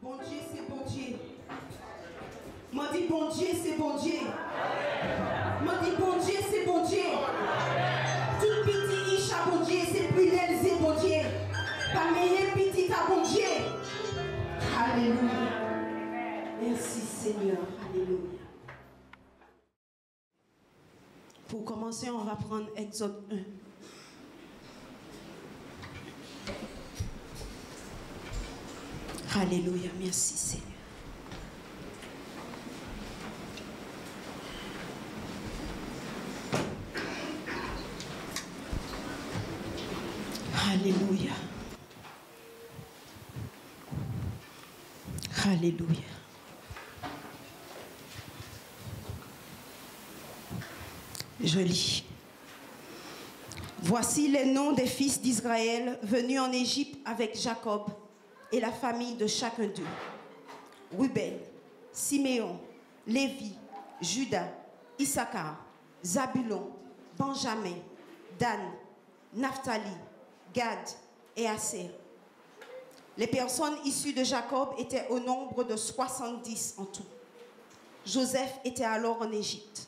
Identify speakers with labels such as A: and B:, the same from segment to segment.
A: Bon Dieu, c'est bon Dieu. M'a dit bon Dieu, c'est bon Dieu. M'a dit bon Dieu, c'est bon Dieu. Tout petit isha bon Dieu, c'est brûlé, c'est bon Dieu. Pas meilleur petit à bon Dieu. Alléluia. Merci Seigneur. Alléluia. Pour commencer, on va prendre Exode 1. Alléluia, merci Seigneur. Alléluia. Alléluia. Je lis. Voici les noms des fils d'Israël venus en Égypte avec Jacob et la famille de chacun d'eux. Ruben, Siméon, Lévi, Juda, Issachar, Zabulon, Benjamin, Dan, Naphtali, Gad et Aser. Les personnes issues de Jacob étaient au nombre de 70 en tout. Joseph était alors en Égypte.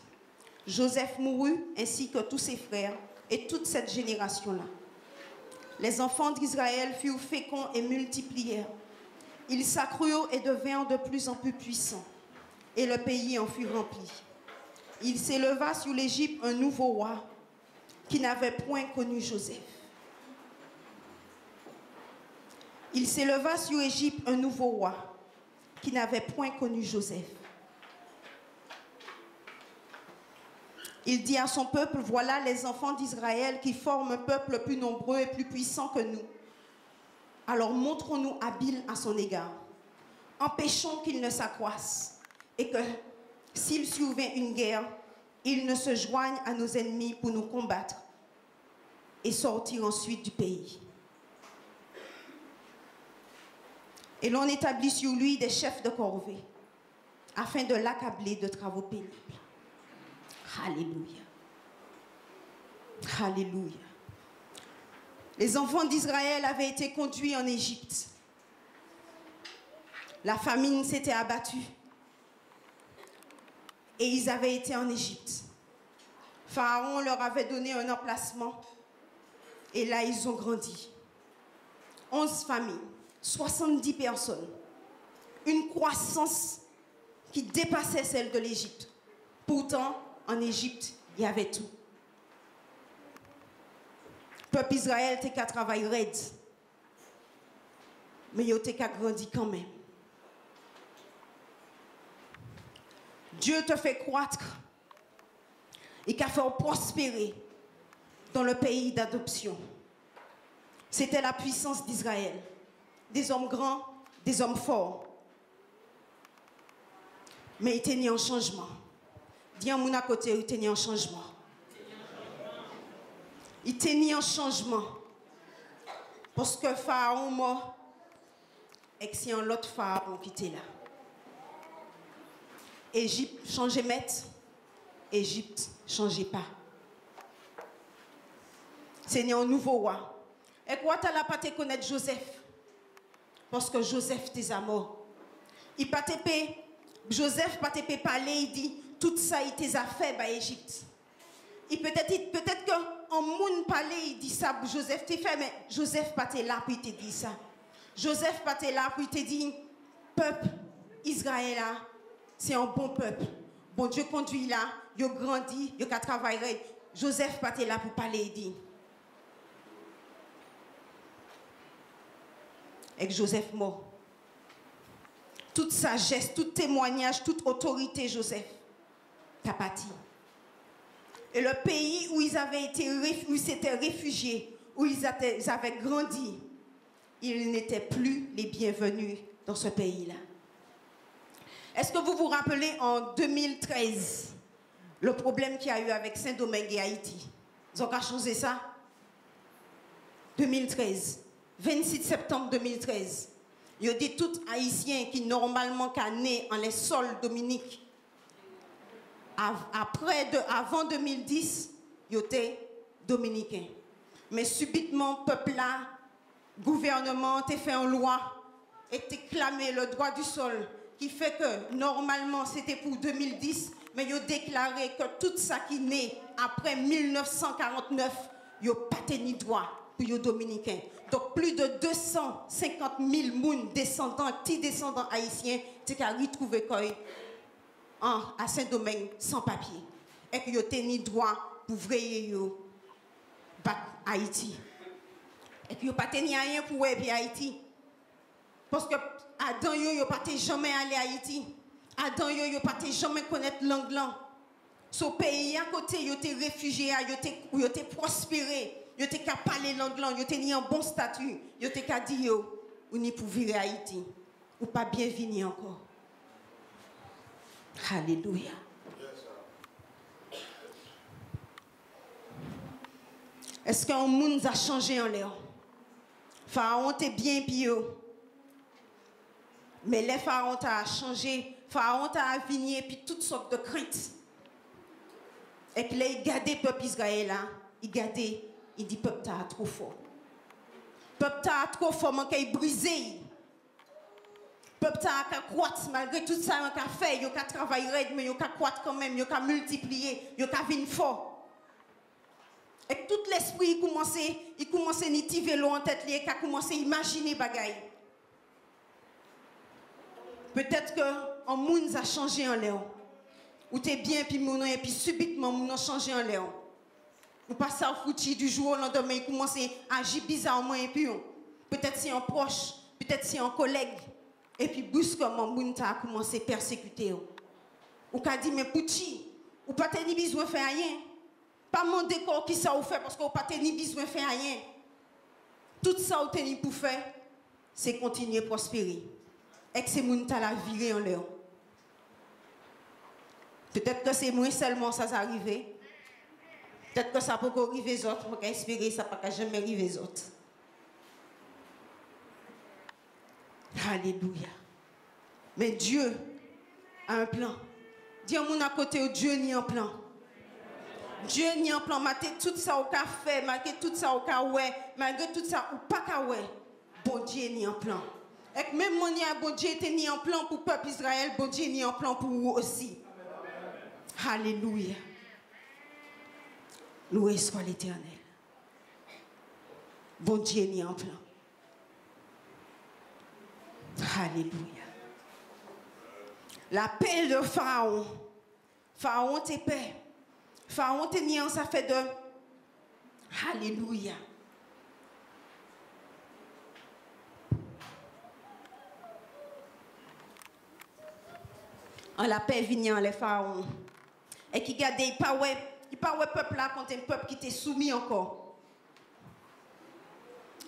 A: Joseph mourut ainsi que tous ses frères et toute cette génération-là. Les enfants d'Israël furent féconds et multiplièrent. Ils s'accrurent et devinrent de plus en plus puissants. Et le pays en fut rempli. Il s'éleva sur l'Égypte un nouveau roi qui n'avait point connu Joseph. Il s'éleva sur l'Égypte un nouveau roi qui n'avait point connu Joseph. Il dit à son peuple, voilà les enfants d'Israël qui forment un peuple plus nombreux et plus puissant que nous. Alors montrons-nous habiles à son égard. Empêchons qu'il ne s'accroisse et que s'il survient une guerre, il ne se joigne à nos ennemis pour nous combattre et sortir ensuite du pays. Et l'on établit sur lui des chefs de corvée afin de l'accabler de travaux pénibles. Alléluia. Alléluia. Les enfants d'Israël avaient été conduits en Égypte. La famine s'était abattue. Et ils avaient été en Égypte. Pharaon leur avait donné un emplacement. Et là, ils ont grandi. 11 familles, 70 personnes. Une croissance qui dépassait celle de l'Égypte. Pourtant, en Égypte, il y avait tout. Le peuple Israël était qu'à travailler raide. Mais il était qu'à grandir quand même. Dieu te fait croître et qu'a fait prospérer dans le pays d'adoption. C'était la puissance d'Israël. Des hommes grands, des hommes forts. Mais il était né en changement. Dis à mon à côté, il était né en changement. Il était né en changement. Parce que Pharaon mort, et que c'est un autre Pharaon qui était là. Égypte changeait maître, Égypte changeait pas. C'est né un nouveau roi. Et quoi tu n'as pas te connaître Joseph? Parce que Joseph t'es à mort. Il pas te Joseph pas te parler, il dit tout ça il t'es fait par Égypte. Et peut-être qu'en moun parler il dit ça Joseph t'es fait, mais Joseph pas te là pour te dire ça. Joseph pas te là pour te dire peuple Israël c'est un bon peuple. Bon Dieu conduit là, il a grandi, il a travaillé. Joseph pas te là pour parler il dit. Et Joseph mort. Toute sagesse, tout témoignage, toute autorité, Joseph, t'as parti. Et le pays où ils avaient été, où ils s'étaient réfugiés, où ils avaient grandi, ils n'étaient plus les bienvenus dans ce pays-là. Est-ce que vous vous rappelez en 2013, le problème qu'il y a eu avec Saint-Domingue et Haïti? Ils ont qu'à changer ça? 2013. 26 septembre 2013, il y a dit tout Haïtien qui normalement est né en les sols dominiques. Avant 2010, il était dominicain. Mais subitement, peuple là, gouvernement, a fait une loi et te clamé le droit du sol, qui fait que normalement c'était pour 2010, mais ils ont déclaré que tout ça qui naît après 1949, ils n'ont pas tenu droit pour les Dominicains. Donc plus de 250 000 descendants, petits descendants haïtiens, qui ont retrouvé à Saint-Domingue sans papier. Et qu'ils ont tenu droit pour vrayer Haïti. Et qu'ils n'ont pas tenu rien pour Haïti. Parce que Adam, ils n'ont pas jamais allé à Haïti. Adam, ils n'ont pas jamais connaître l'anglais. Ce pays à côté, ils étaient réfugiés, ils étaient prospérés, ils étaient qu'à parler l'anglais, ils étaient en bon statut, ils étaient qu'à dire, ou ni pour vivre à Haïti, ou pas bien venir encore. Alléluia. Est-ce qu'un monde a changé en l'air? Pharaon était bien pire. Mais les pharaons a changé, pharaon a vigné puis toutes sortes de craintes. Et que là, il gardait le peuple Israël, il gardait, il dit peuple ta trop fort. Peuple ta trop fort, man qu'il brisé. Peuple ta croître malgré tout ça, man qu'a fait, il a travaillé mais il a croître quand même, il a multiplié, il a venir fort. Et tout l'esprit il commençait à nitiver l'eau en tête, il a commencé à imaginer bagaille. Peut-être qu'un monde a changé en l'air. Ou t'es bien, et puis subitement, moun a changé en l'air. Ou passe à foutu du jour au lendemain, il commence à agir bizarrement, et puis peut-être c'est un proche, peut-être c'est un collègue. Et puis brusquement, moun a commencé à persécuter. Ou qu'a dit, mais pouti, ou pas t'es ni besoin de faire rien. Pas mon décor qui ça ou fait parce qu'on pas ni besoin de faire rien. Tout ça ou tenu pour faire, c'est continuer à prospérer. Et que c'est moun ta la viré en l'air. Peut-être que c'est moi seulement ça arrivé. Peut-être que ça peut arriver les autres, pour espérer ça pas jamais arriver les autres. Alléluia. Mais Dieu a un plan. Dis à mon à côté, Dieu n'y a un plan. Dieu n'y a un plan, malgré tout ça au qu'a fait, malgré tout ça au qu'a ouais, malgré tout ça ou pas qu'a ouais, bon Dieu n'y a un plan. Et même mon bon Dieu était ni en plan pour le peuple Israël, bon Dieu n'y a un plan pour vous aussi. Alléluia. Loué soit l'Éternel. Bon Dieu n'y a un plan. Alléluia. La paix de Pharaon. Pharaon t'es paix. Pharaon t'es niant, ça fait de... Alléluia. En la paix vignant les pharaons. Et qui gardait, il pas ouais peuple là contre un peuple qui était soumis encore.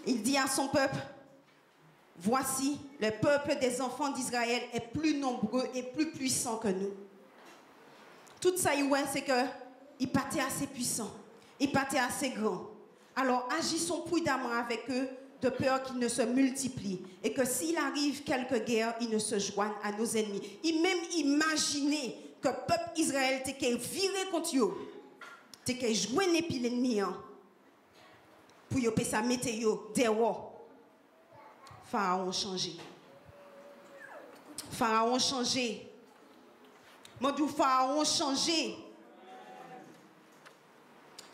A: Il dit à son peuple, voici, le peuple des enfants d'Israël est plus nombreux et plus puissant que nous. Tout ça, c'est que il partait assez puissant, il partait assez grand. Alors agissons prudemment avec eux, de peur qu'ils ne se multiplient et que s'il arrive quelque guerre, ils ne se joignent à nos ennemis. Il même imaginé que le peuple Israël était viré contre eux, était joué puis l'ennemi pour y sa météo dehors. Pharaon changé. Pharaon changé. Moi dis Pharaon changé.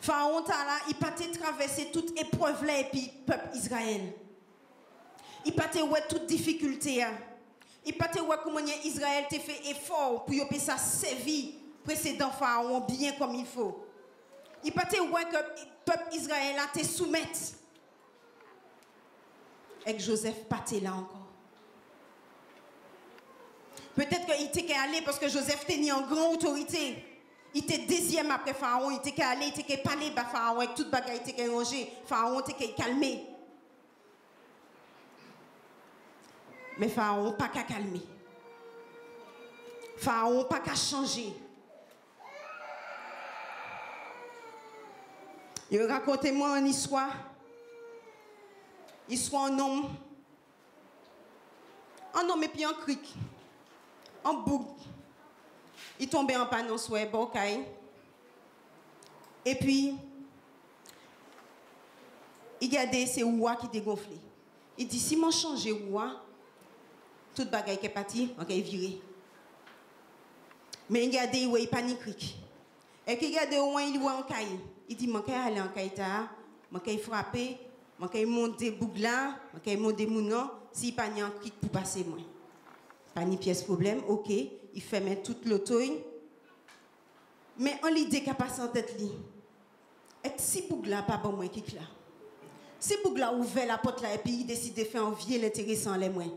A: Pharaon là, il partait traverser toute épreuve là et puis peuple Israël. Il partait ouais toute difficulté. Il partait ouais comment Israël t'a fait effort pour y ça sévi précédent Pharaon bien comme il faut. Il partait ouais que peuple Israël a été soumettre. Et que Joseph partait là encore. Peut-être qu'il était allé parce que Joseph tenait en grande autorité. Il était deuxième après Pharaon, il était allé, il était parlé par Pharaon, avec toute bagaille il était rangé, Pharaon était calmé. Mais Pharaon pas qu'à calmer. Pharaon pas qu'à changer. Il racontait moi une histoire. Histoire un homme et puis un cric. Un boug. Il tombait en panne en souhait, et puis, il regardait ses roues qui dégonflaient. Il dit, si je change les roues, toute bagaille qui est partie, on est viré. Mais regardez, il panique. Et qui regarde au moins, il voit en caille. Il dit, je vais aller en caille, je vais frapper, je vais monter bougla, je vais monter mounon, si pas un cri pour passer moi. Pas ni pièce problème, ok, il fait mettre toute l'auto. Mais on l'idée qu'à passer en tête li. Et si bougla pas bon moi qui là. Si bougla ouvert la porte là et puis il décide de faire un vieux l'intéressant les moins.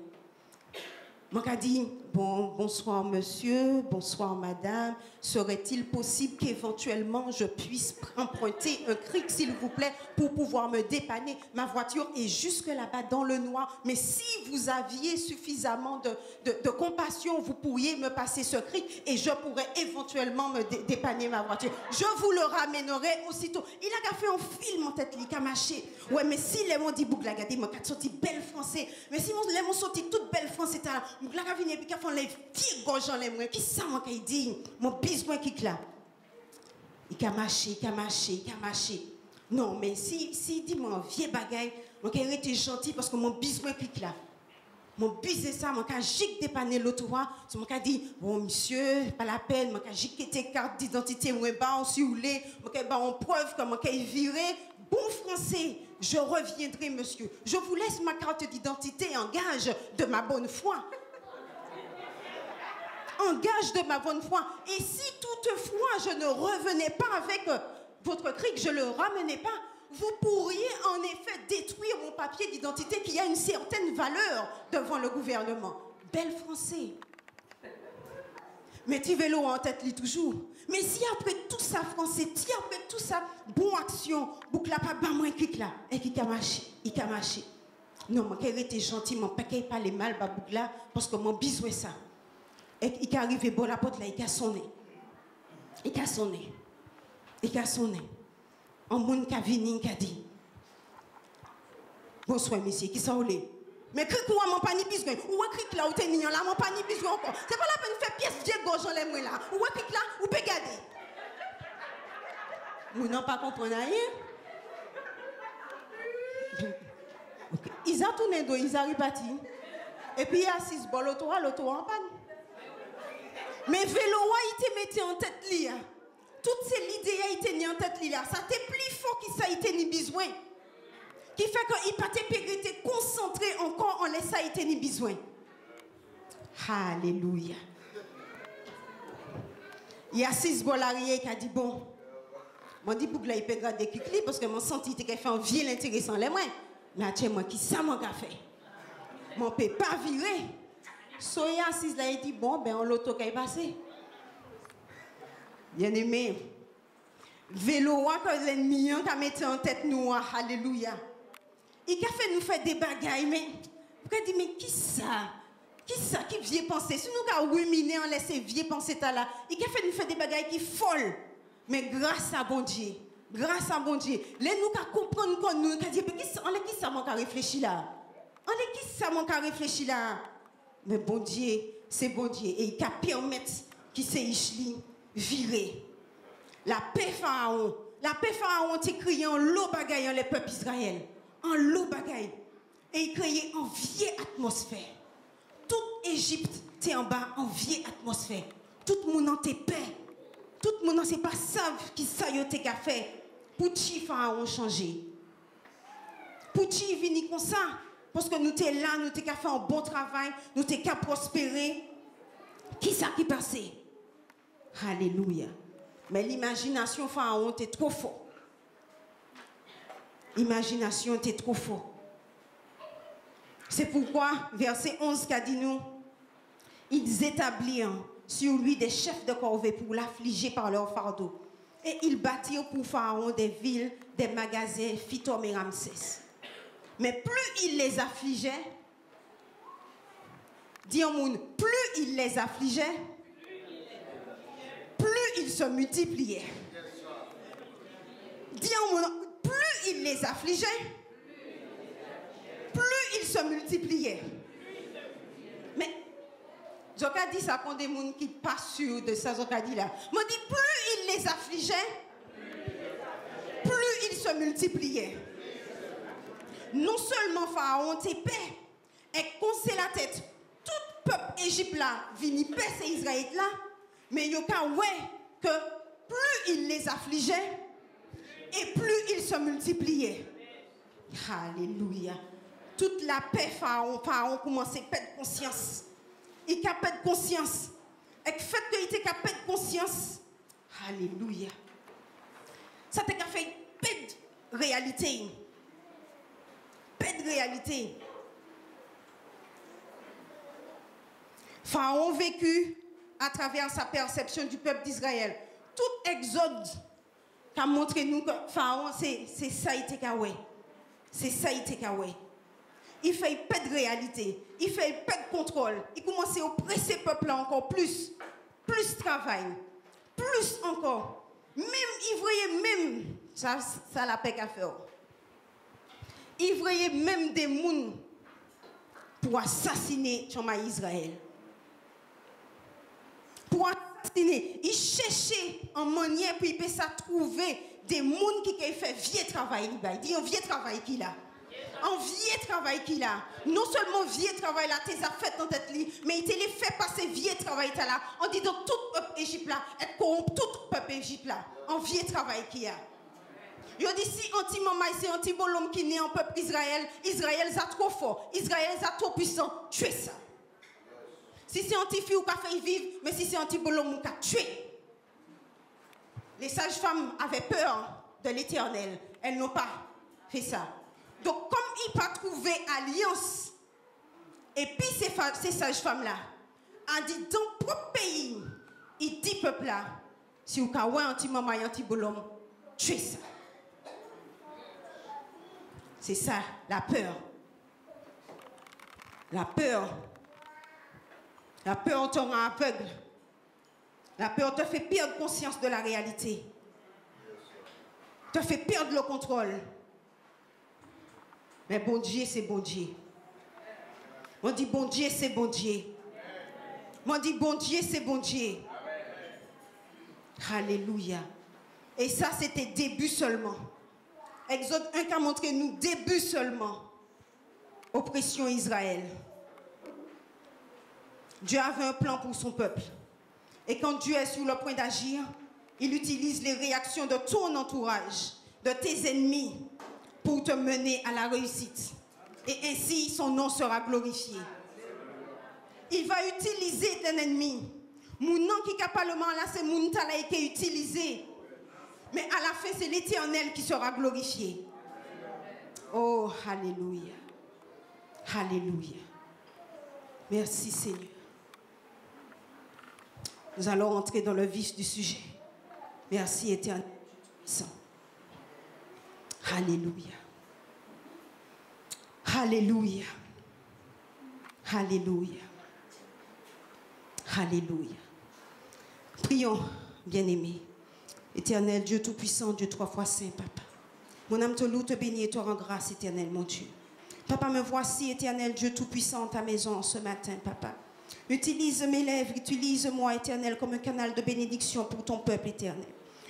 A: Moi qu'a dit bonsoir monsieur, bonsoir madame, serait-il possible qu'éventuellement je puisse emprunter un cric s'il vous plaît pour pouvoir me dépanner? Ma voiture est jusque là-bas dans le noir, mais si vous aviez suffisamment de compassion, vous pourriez me passer ce cric et je pourrais éventuellement me dépanner ma voiture. Je vous le ramènerai aussitôt. Il a fait un film en tête, il a marché. Ouais, mais si les mots dit bougla, regardez, moi qui sorti belle français, mais si les mots sorti toute belle français, bougla qui vient et puis qui font les vieilles gorges en les mots, qui ça moi qui dit, mon besoin qui là. Il a marché. Non, mais si dit mon vieux bagaille, moi qui été gentil parce que mon besoin qui là. Mon business ça, mon cas gic dépanner l'autre roi, mon cas dit bon monsieur, pas la peine, mon cas gic tes cartes d'identité moi ba si vous voulez, mon cas ba on preuve que mon cas viré, bon français, je reviendrai monsieur. Je vous laisse ma carte d'identité en gage de ma bonne foi. En gage de ma bonne foi. Et si toutefois je ne revenais pas avec votre cric, je le ramenais pas, vous pourriez en effet détruire mon papier d'identité qui a une certaine valeur devant le gouvernement. Belle français. Mais tu vélo en tête li toujours. Mais si après tout ça français, si après tout ça, bon action, boucle pas bas moins cric là, et qui a marché. Non, moi qui était gentil, mon paquet pas les mal, boucle là, parce que mon besoin ça. Et il est arrivé bon la porte là, il a sonné. Un monde qui a venu, qui a dit bonsoir monsieur, qui ça oulé? Mais cri quoi, mon pas ni besoin. Ou cri là, ou t'es nignon là, mon pas ni besoin encore. C'est pas la peine de faire pièce vieille gorge en l'aime là. Ou cri là, ou peut garder. Vous n'en pas comprendre rien. Okay. Ils ont tourné d'eau, ils arrivent partis. Et puis il y a 6 bols, l'auto en panne. Mais vélo, il te mettait en tête là. Toutes ces idées a été en tête là. Ça t'est plus fort que ça a été ni besoin. Qui fait qu'il pas été concentré encore en laissant ça a été ni besoin. Alléluia. Il y a 6 bolariers qui a dit bon. Moi dit pour que là il peut garder clic parce que mon senti qu'il fait un vieux intéressant les moins. Mais tiens moi qui ça mon gars fait. Mon peut pas virer. Soya 6 là il dit bon ben on l'auto qui est passé. Bien aimé, vélo, que l'ennemi a mis en tête nous, alléluia. Il a fait nous faire des bagailles, mais pourquoi dit, mais qui ça? Qui vient penser? Si nous avons ruminé, on laisse vieux penser là, il a fait nous faire des bagailles qui folles. Mais grâce à bon Dieu, les nous comprendre qu'on nous, dit, mais qui ça manque à réfléchir là? Qui ça manque à réfléchir là? Mais bon Dieu, c'est bon Dieu. Et il a permis qu'il s'est viré. La paix Pharaon, t'es crié en l'eau bagaille les peuples Israël. En l'eau bagaille. Et il criait en vieille atmosphère. Toute Égypte t'es en bas en vieille atmosphère. Tout le monde en t'es paix. Tout le monde en sait pas savent qui ça y a fait. Pour qui Pharaon changé. Pour qui vini comme ça. Parce que nous t'es là, nous t'es qu'à faire un bon travail, nous t'es qu'à prospérer. Qui ça qui passait? Alléluia. Mais l'imagination Pharaon était trop fort. L'imagination était trop fort. C'est pourquoi, verset 11 qu'a dit nous, ils établirent sur lui des chefs de corvée pour l'affliger par leur fardeau. Et ils bâtirent pour Pharaon des villes, des magasins, Phytom et Ramsès. Mais plus il les affligeait, dis au monde, plus il les affligeait, plus ils se multipliaient. Dis au monde, plus il les affligeait, plus ils se multipliaient. Mais, Zoka dit ça quand des gens qui ne sont pas sûrs de ça, Zoka dit là. Moi dit, plus il les affligeait, plus ils se multipliaient. Non seulement Pharaon t'es paix, et conseille la tête, toute Égypte là, vini paix Israël là, mais il y a que plus il les affligeait, et plus il se multipliait. Alléluia. Toute la paix, Pharaon commençait à perdre conscience. Il a perdre conscience. Et le fait qu'il était capable de conscience, alléluia. Ça t'a fait perdre réalité. Perdre réalité. Pharaon vécu à travers sa perception du peuple d'Israël. Tout exode qui a montré nous que Pharaon, c'est ça il était kawé. C'est ça il était kawé. Il fait pas de réalité, il fait pas de contrôle. Il commence à oppresser le peuple encore plus travail, plus encore. Même, il voyait même, ça la paix qu'à faire. Il voyait même des gens pour assassiner Israël. Pour assassiner, il cherchait en manière pour il ça trouver des gens qui fait vieux travail. Il dit un vieux travail qu'il a. Un vieux travail qu'il a. Non seulement vieux travail là, t'es fait dans tête li, mais il te les fait passer vieux travail là. On dit dans tout peuple Égypte là, être corrompu tout peuple Égypte là. Un vieux travail qu'il a. Il dit si anti-maman, c'est anti-bolom qui naît en peuple Israël, Israël est trop fort, Israël est trop puissant, tuez ça. Si c'est anti-fille ou qu'a fait vivre, mais si c'est anti-bolom ou qu'a tué. Les sages-femmes avaient peur de l'Éternel. Elles n'ont pas fait ça. Donc, comme il n'a pas trouvé alliance, et puis ces sages-femmes-là, ont dit dans le propre pays, il dit peuple-là, si vous avez un anti-maman et anti-bolom, tuez ça. C'est ça, la peur. La peur. La peur te rend aveugle. La peur te fait perdre conscience de la réalité. Te fait perdre le contrôle. Mais bon Dieu, c'est bon Dieu. On dit bon Dieu, c'est bon Dieu. On dit bon Dieu, c'est bon Dieu. Alléluia. Et ça, c'était début seulement. Exode 1 qui a montré nous début seulement. Oppression Israël. Dieu avait un plan pour son peuple. Et quand Dieu est sur le point d'agir, il utilise les réactions de ton entourage, de tes ennemis, pour te mener à la réussite. Et ainsi, son nom sera glorifié. Il va utiliser ton ennemi. Mon nom qui est capable là, c'est mon talent qui est utilisé. Mais à la fin, c'est l'Éternel qui sera glorifié. Oh, alléluia. Alléluia. Merci Seigneur. Nous allons entrer dans le vif du sujet. Merci Éternel. Alléluia. Alléluia. Alléluia. Alléluia. Prions, bien-aimés. Éternel Dieu Tout-Puissant, Dieu trois fois saint, Papa. Mon âme te loue, te bénit et te rend grâce, Éternel, mon Dieu. Papa, me voici, Éternel Dieu Tout-Puissant, ta maison ce matin, Papa. Utilise mes lèvres, utilise-moi, Éternel, comme un canal de bénédiction pour ton peuple, Éternel.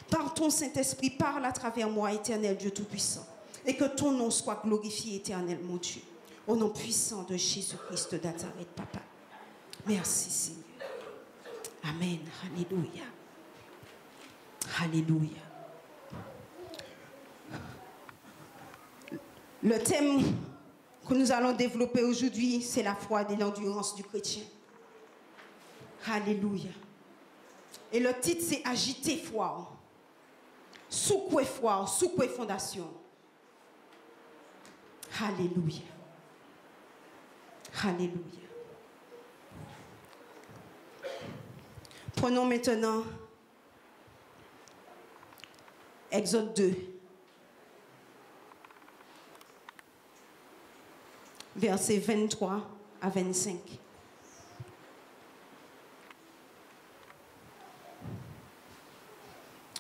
A: Par ton Saint-Esprit, parle à travers moi, Éternel Dieu Tout-Puissant. Et que ton nom soit glorifié, Éternel, mon Dieu. Au nom puissant de Jésus-Christ de Nazareth, Papa. Merci, Seigneur. Amen. Alléluia. Alléluia. Le thème que nous allons développer aujourd'hui, c'est la foi et l'endurance du chrétien. Alléluia. Et le titre, c'est Agiter foi. Sous quoi foi, sous quoi fondation. Alléluia. Alléluia. Prenons maintenant Exode 2, versets 23 à 25.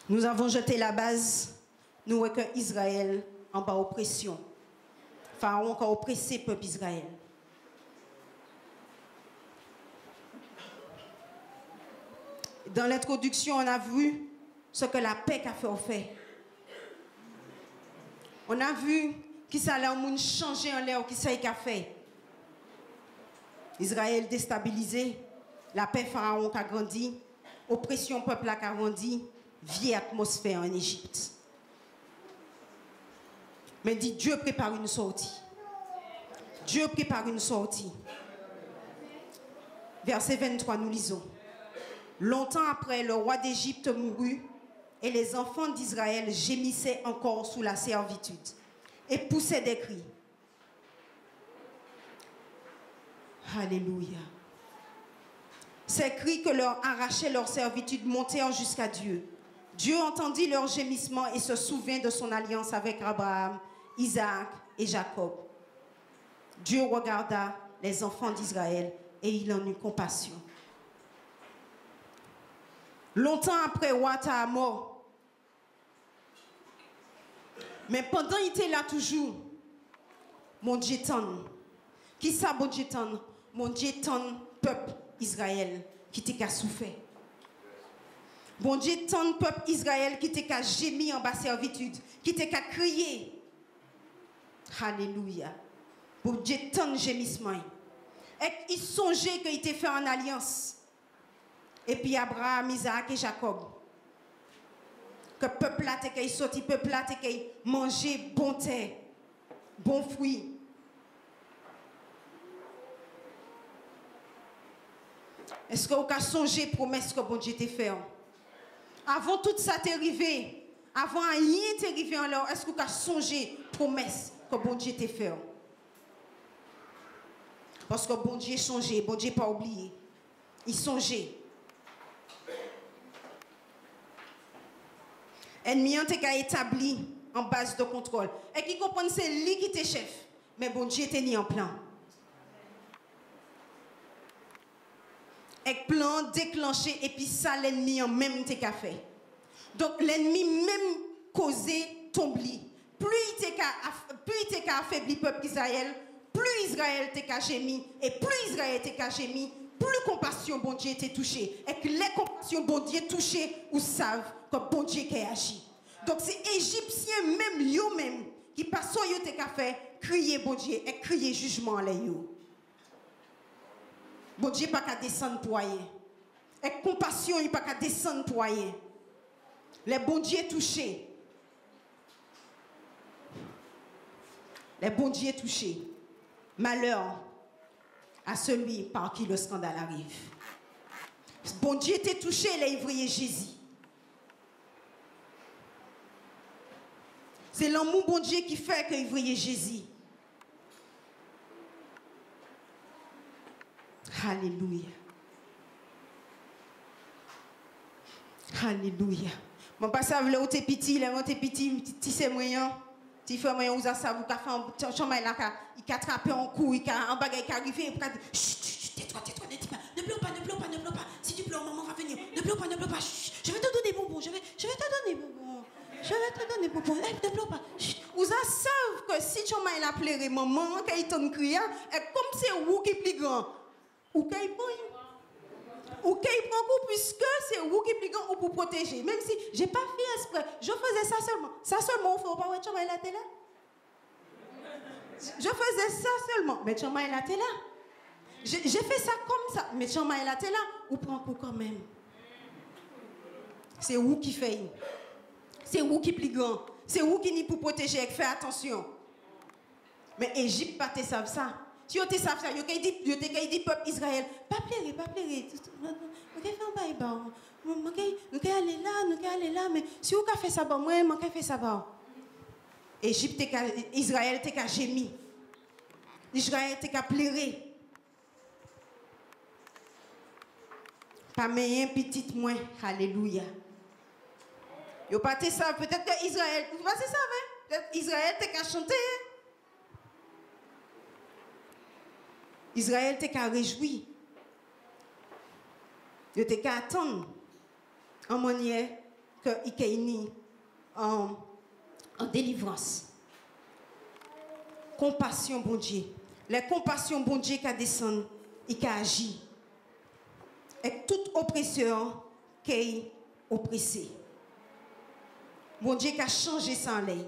A: Nous avons jeté la base, nous voyons que Israël en bas oppression. Pharaon a oppressé le peuple Israël. Dans l'introduction, on a vu ce que la paix a fait. On a vu qui ça allait changer en l'air, qui ça a fait. Israël déstabilisé, La paix Pharaon qui a grandi, oppression peuple qui a grandi, vieille atmosphère en Égypte. Mais dit Dieu prépare une sortie. Dieu prépare une sortie. Verset 23, nous lisons. Longtemps après, le roi d'Égypte mourut et les enfants d'Israël gémissaient encore sous la servitude et poussaient des cris. Alléluia. Ces cris que leur arrachaient leur servitude montèrent jusqu'à Dieu. Dieu entendit leurs gémissements et se souvint de son alliance avec Abraham, Isaac et Jacob. Dieu regarda les enfants d'Israël et il en eut compassion. Longtemps après, Ouata a mort. Mais pendant qu'il était là toujours, mon Dieu tend. Qui ça, mon Dieu tend? Mon Dieu tend peuple Israël qui t'est qu'à souffrir. Bon Dieu tend peuple Israël qui t'est qu'à gémir en bas servitude, qui t'est qu'à crier. Alléluia. Bon Dieu tend gémissement. Et il songeait qu'il était fait en alliance. Et puis Abraham, Isaac et Jacob. Que peuple là t'est qu'il sorti, peuple là t'est qu'il manger bon terre, bon fruit. Est-ce que vous avez songé promesse que bon Dieu t'a fait? Avant tout ça t'est arrivé, avant rien t'est arrivé alors, est-ce que vous avez songé promesse que bon Dieu t'a fait? Parce que bon Dieu changé, bon Dieu pas oublié. Il songeait. Ennemi t'est établi en base de contrôle. Et qui comprend c'est lui qui était chef. Mais bon Dieu était ni en plan. Et plan déclenché et puis ça l'ennemi en même t'es qu'à fait. Donc l'ennemi même causé tombli. Plus il t'est qu'à affaibli peuple Israël, plus Israël t'est qu'à gémi et plus Israël t'est qu'à gémi, plus compassion bon Dieu était touché. Et que les compassions bon Dieu touché ou savent que bon Dieu qui agit. Donc c'est Égyptiens même yo même qui passent yo t'es qu'à faire crier bon Dieu et crier jugement les yo. Bon Dieu pas qu'à descendre pour rien. Et compassion il pas qu'à descendre pour rien. Les bon Dieu touchés. Les bon Dieu touchés. Malheur à celui par qui le scandale arrive. Bon Dieu était touché les ouvriers Jésus. C'est l'amour bon Dieu qui fait que ouvrier Jésus. Alléluia. Alléluia. Mon passage là où t'es petit, là où t'es petit, c'est moyen. Tu fais moyen où ça vous fait un chemin là il a attrapé en cou, il a un bagage qui arrive et chut, tais-toi, ne pleure pas. Si tu pleures, maman va venir. Ne pleure pas. Je vais te donner bonbons, je vais te donner bonbons. Ne pleure pas. Vous savez que si tu m'as appelé maman, quand il t'en crie, comme c'est vous qui est plus grand, ou qu'il prend coup puisque c'est vous qui est plus grand ou pour protéger. Même si je n'ai pas fait exprès, je faisais ça seulement. Ça seulement, il ne faut pas voir Chama il était là. Je faisais ça seulement, mais Chama il était là. J'ai fait ça comme ça, mais Chama il était là. Ou prend coup quand même. C'est vous qui fait. C'est vous qui est plus grand. C'est vous qui n'y pour protéger. Fais attention. Mais Égypte, pas te savent ça. Si vous savez ça, vous avez dit peuple Israël, pas pleurer. Vous avez fait un bail, nous allons aller là, mais si vous avez fait ça, moi, je fait ça. Égypte, Israël, t'es qu'à gémir. Israël, t'es qu'à pleurer. Pas meilleur petit moins, alléluia. Vous pas te savez, peut-être que Israël, vous pas ça, peut-être Israël, t'es qu'à chanter. Israël t'es qu'à réjouir. Il t'es qu'à attendre en manière qu'il y en délivrance. Compassion, bon Dieu. La compassion, bon Dieu, qui descend et qui agit. Et toute oppression qui est oppressée. Bon Dieu qui a changé sans l'air.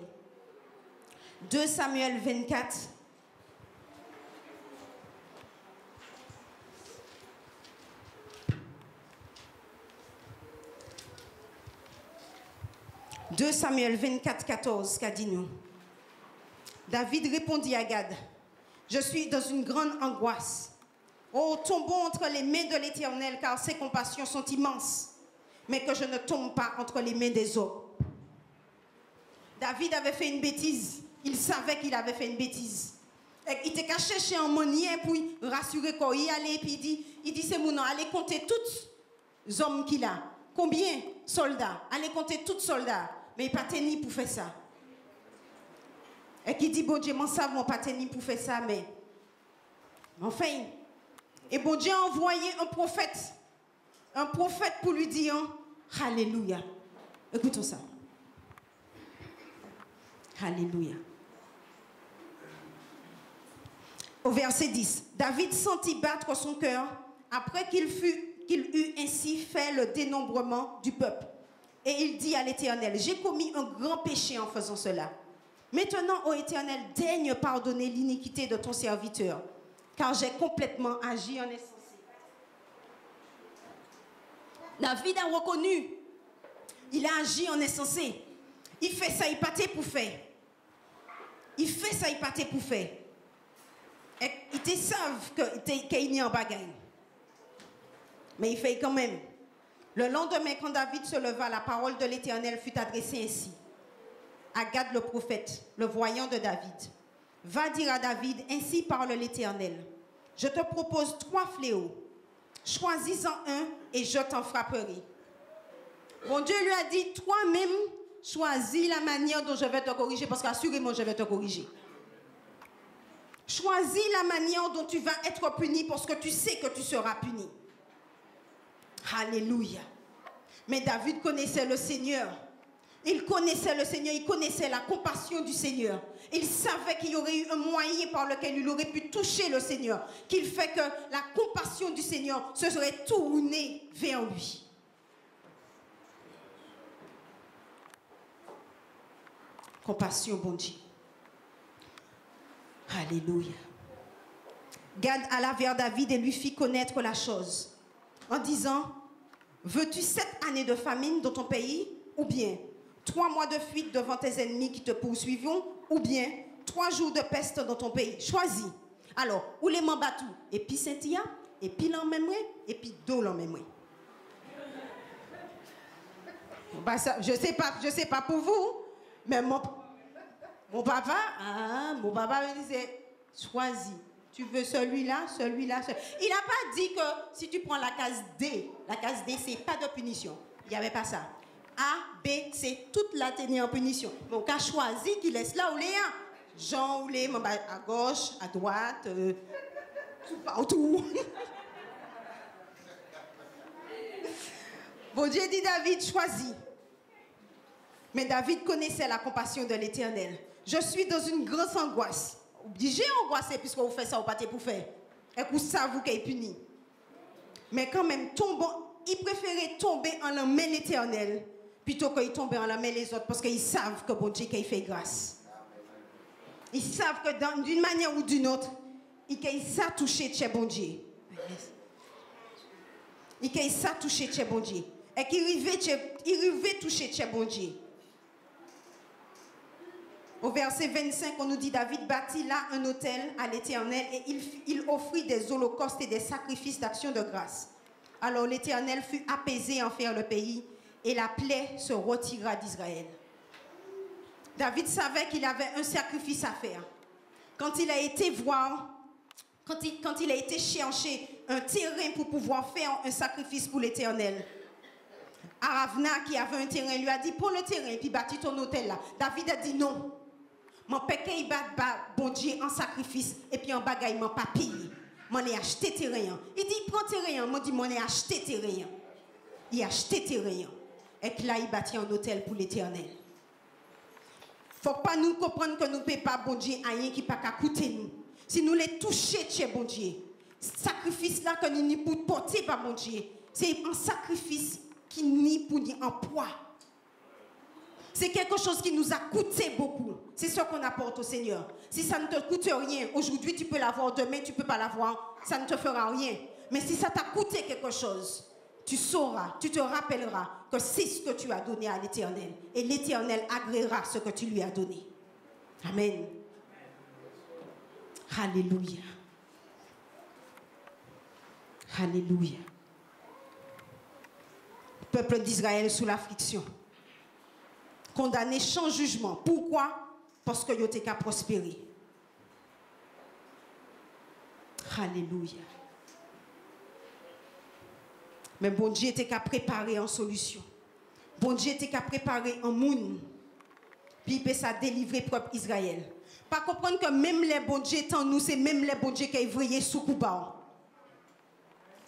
A: 2 Samuel 24. 2 Samuel 24, 14, qu'a dit nous. David répondit à Gad, je suis dans une grande angoisse. Oh, tombons entre les mains de l'Éternel, car ses compassions sont immenses, mais que je ne tombe pas entre les mains des hommes. David avait fait une bêtise. Il savait qu'il avait fait une bêtise. Et il était caché chez un meunier pour rassurer quand il allait, puis il dit c'est mon nom, allez compter tous les hommes qu'il a. Combien soldats? Allez compter tous les soldats. Mais il n'a pas tenu pour faire ça. Et qui dit, bon Dieu, moi ça, mon pas tenu pour faire ça, mais enfin, et bon Dieu a envoyé un prophète pour lui dire, Alléluia. Écoutons ça. Alléluia. Au verset 10, David sentit battre son cœur après qu'il eut ainsi fait le dénombrement du peuple. Et il dit à l'Éternel, j'ai commis un grand péché en faisant cela. Maintenant, ô Éternel, daigne pardonner l'iniquité de ton serviteur, car j'ai complètement agi en insensé. David a reconnu, il a agi en insensé. Il fait ça, il pâtait pour faire. Il fait ça, il pâtait pour faire. Et ils te savent qu'il y a un bagaille. Mais il fait quand même. Le lendemain, quand David se leva, la parole de l'Éternel fut adressée ainsi. À Gad le prophète, le voyant de David. Va dire à David, ainsi parle l'Éternel. Je te propose 3 fléaux. Choisis-en un et je t'en frapperai. Bon Dieu lui a dit, toi-même, choisis la manière dont je vais te corriger, parce qu'assurément, je vais te corriger. Choisis la manière dont tu vas être puni, parce que tu sais que tu seras puni. Alléluia. Mais David connaissait le Seigneur. Il connaissait le Seigneur, il connaissait la compassion du Seigneur. Il savait qu'il y aurait eu un moyen par lequel il aurait pu toucher le Seigneur, qu'il fait que la compassion du Seigneur se serait tournée vers lui. Compassion, bon Dieu. Alléluia. Gad alla vers David et lui fit connaître la chose, en disant, veux-tu 7 années de famine dans ton pays, ou bien 3 mois de fuite devant tes ennemis qui te poursuivront, ou bien 3 jours de peste dans ton pays? Choisis. Alors, où les mambatou? Et puis Saint-Ia, et puis l'emmènerai, et puis d'eau l'emmènerai. Bah je sais pas pour vous, mais mon papa me disait, choisis. Tu veux celui-là, celui-là, celui-là. Il n'a pas dit que si tu prends la case D, c'est pas de punition. Il n'y avait pas ça. A, B, C, toute la tenue en punition. Donc, on a choisi qu'il laisse là où les a. Jean ou les, à gauche, à droite, tout partout. Bon Dieu dit David, choisis. Mais David connaissait la compassion de l'Éternel. Je suis dans une grosse angoisse. J'ai angoissé puisque vous faites ça au pâté pour faire. Et que vous savez qu'il est puni. Mais quand même, il préférait tomber en la main l'Éternel plutôt qu'il tomber en la main les autres parce qu'ils savent que bon Dieu qu'il fait grâce. Ils savent que d'une manière ou d'une autre, ils savent toucher chez bon Dieu. Ils savent toucher chez bon Dieu. Et qu'ils arrivent toucher chez bon Dieu. Au verset 25, on nous dit David bâtit là un autel à l'Éternel et il offrit des holocaustes et des sacrifices d'action de grâce. Alors l'Éternel fut apaisé en faire le pays et la plaie se retira d'Israël. David savait qu'il avait un sacrifice à faire. Quand il a été voir, quand il a été chercher un terrain pour pouvoir faire un sacrifice pour l'Éternel, Aravna qui avait un terrain lui a dit prends le terrain et puis bâtis ton autel là. David a dit non. Mon péché il bat bon Dieu en sacrifice et puis en bagaille mon pas payé. M'en ai acheté terrain. Il dit prends terrain, moi dit m'en ai acheté terrain. Il a acheté terrain. Et que là il bâtit un autel pour l'Éternel. Faut pas nous comprendre que nous ne payons pas bon Dieu rien qui pas qu'à coûter nous. Si nous les toucher chez bon Dieu, sacrifice là que nous n'y pouvons porter par bon Dieu, c'est un sacrifice qui n'y pour ni en poids. C'est quelque chose qui nous a coûté beaucoup. C'est ce qu'on apporte au Seigneur. Si ça ne te coûte rien, aujourd'hui tu peux l'avoir, demain tu ne peux pas l'avoir, ça ne te fera rien. Mais si ça t'a coûté quelque chose, tu sauras, tu te rappelleras que c'est ce que tu as donné à l'Éternel. Et l'Éternel agréera ce que tu lui as donné. Amen. Alléluia. Alléluia. Peuple d'Israël sous l'affliction. Condamné sans jugement. Pourquoi? Parce que vous avez qu'à prospérer. Alléluia. Mais bon Dieu était qu'à préparer en solution. Bon Dieu était qu'à préparer en monde. Puis il peut ça délivrer peuple Israël. Pas comprendre que même les bons dieux en nous, c'est même les bons dieux qui ont sous Kouba.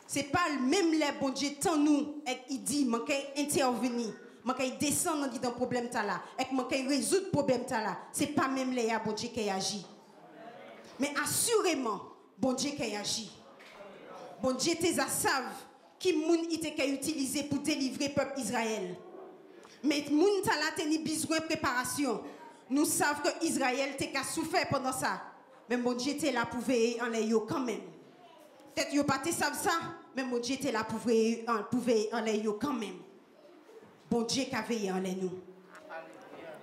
A: C'est pas même les bons dieux en nous, et il dit, man kay intervenir, man kay descendre dans le problème là, et man kay résoudre le problème là. C'est pas même les bons dieux qui agit. Mais assurément, bon Dieu qui agit. Bon Dieu te savent qui moun ite qui utilisé pour délivrer peuple Israël. Mais moun ta la teni besoin de préparation. Nous savons que Israël te ka souffert pendant ça. Mais mon Dieu était là pour veiller en les quand même. Peut-être yo pas te savent ça, mais mon Dieu était là pour veiller en les quand même. Bon Dieu qui a veillé en les nous.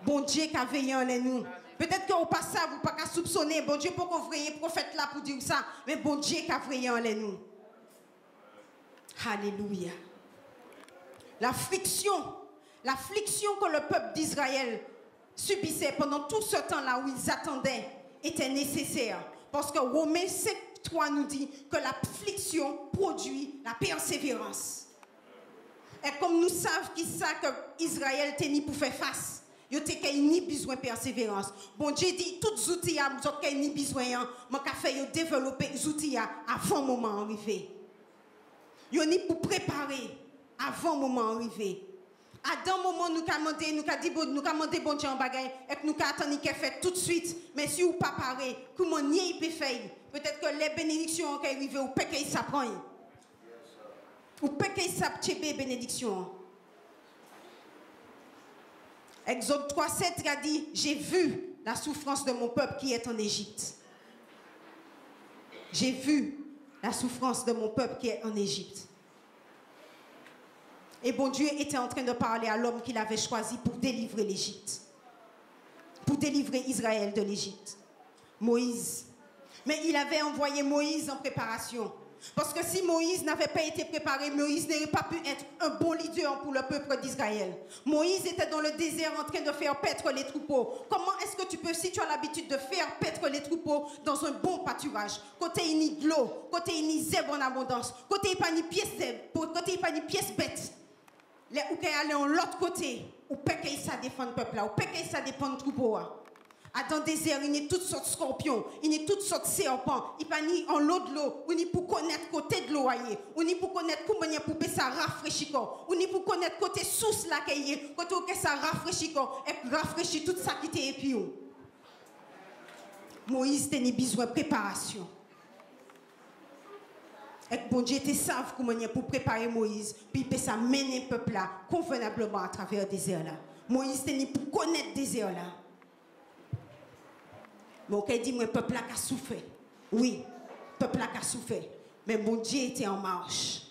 A: Bon Dieu qui a veillé en les nous. Peut-être que vous pas ça, vous pas soupçonner. Bon Dieu pour qu'on voyez prophète là pour dire ça, mais bon Dieu qui a veillé en les nous. Alléluia. L'affliction que le peuple d'Israël subissait pendant tout ce temps-là où ils attendaient était nécessaire. Parce que Romains 5:3 nous dit que l'affliction produit la persévérance. Et comme nous savons qui ça que Israël tenait pour faire face, il n'y a ni besoin de persévérance. Bon Dieu dit, tous les outils, nous avons ni besoin, mais qu'à faire développer les outils avant le moment arrivé. Il y a pour préparer avant le moment arrivé. À un moment, nous avons demandé bon Dieu en bagaille et nous avons attendu qu'il fait tout de suite. Mais si vous ne pas paré, comment il peut faire? Peut-être que les bénédictions qui arrivent, ou peut-être qu'ils s'apprennent. Ou peut-être qu'ils s'apprennent les bénédictions. Exode 3:7 a dit, j'ai vu la souffrance de mon peuple qui est en Égypte. J'ai vu la souffrance de mon peuple qui est en Égypte. Et bon Dieu était en train de parler à l'homme qu'il avait choisi pour délivrer l'Égypte. Pour délivrer Israël de l'Égypte. Moïse. Mais il avait envoyé Moïse en préparation. Parce que si Moïse n'avait pas été préparé, Moïse n'aurait pas pu être un bon leader pour le peuple d'Israël. Moïse était dans le désert en train de faire paître les troupeaux. Comment est-ce que tu peux, si tu as l'habitude de faire paître les troupeaux dans un bon pâturage, côté il y a de l'eau, côté il y a zèbre en abondance, côté il n'y a pas ni pièce zèbre, côté il n'y a pas ni pièce bête, les ou qu'elle aller en l'autre côté, ou peut que ça défend le peuple là, ou peut que ça dépend du troupeau. Dans le désert, il y a toutes sortes de scorpions, il y a toutes sortes de serpents, il n'y a pas ni en l'eau de l'eau, ou ni pour connaître côté de l'eau, ou ni pour connaître comment il y a pour ça rafraîchir, ou ni pour connaître côté source là qu'il y a, côté où ça rafraîchit, et rafraîchir tout ça qui était épi. Moïse tenait besoin de préparation. Et bon Dieu te savent comment il y a pour préparer Moïse, puis il peut ça mener le peuple là convenablement à travers le désert là. Moïse tenait pour connaître le désert là. Bon, qu'elle dit, le peuple a souffert. Oui, le peuple a souffert. Mais bon Dieu était en marche.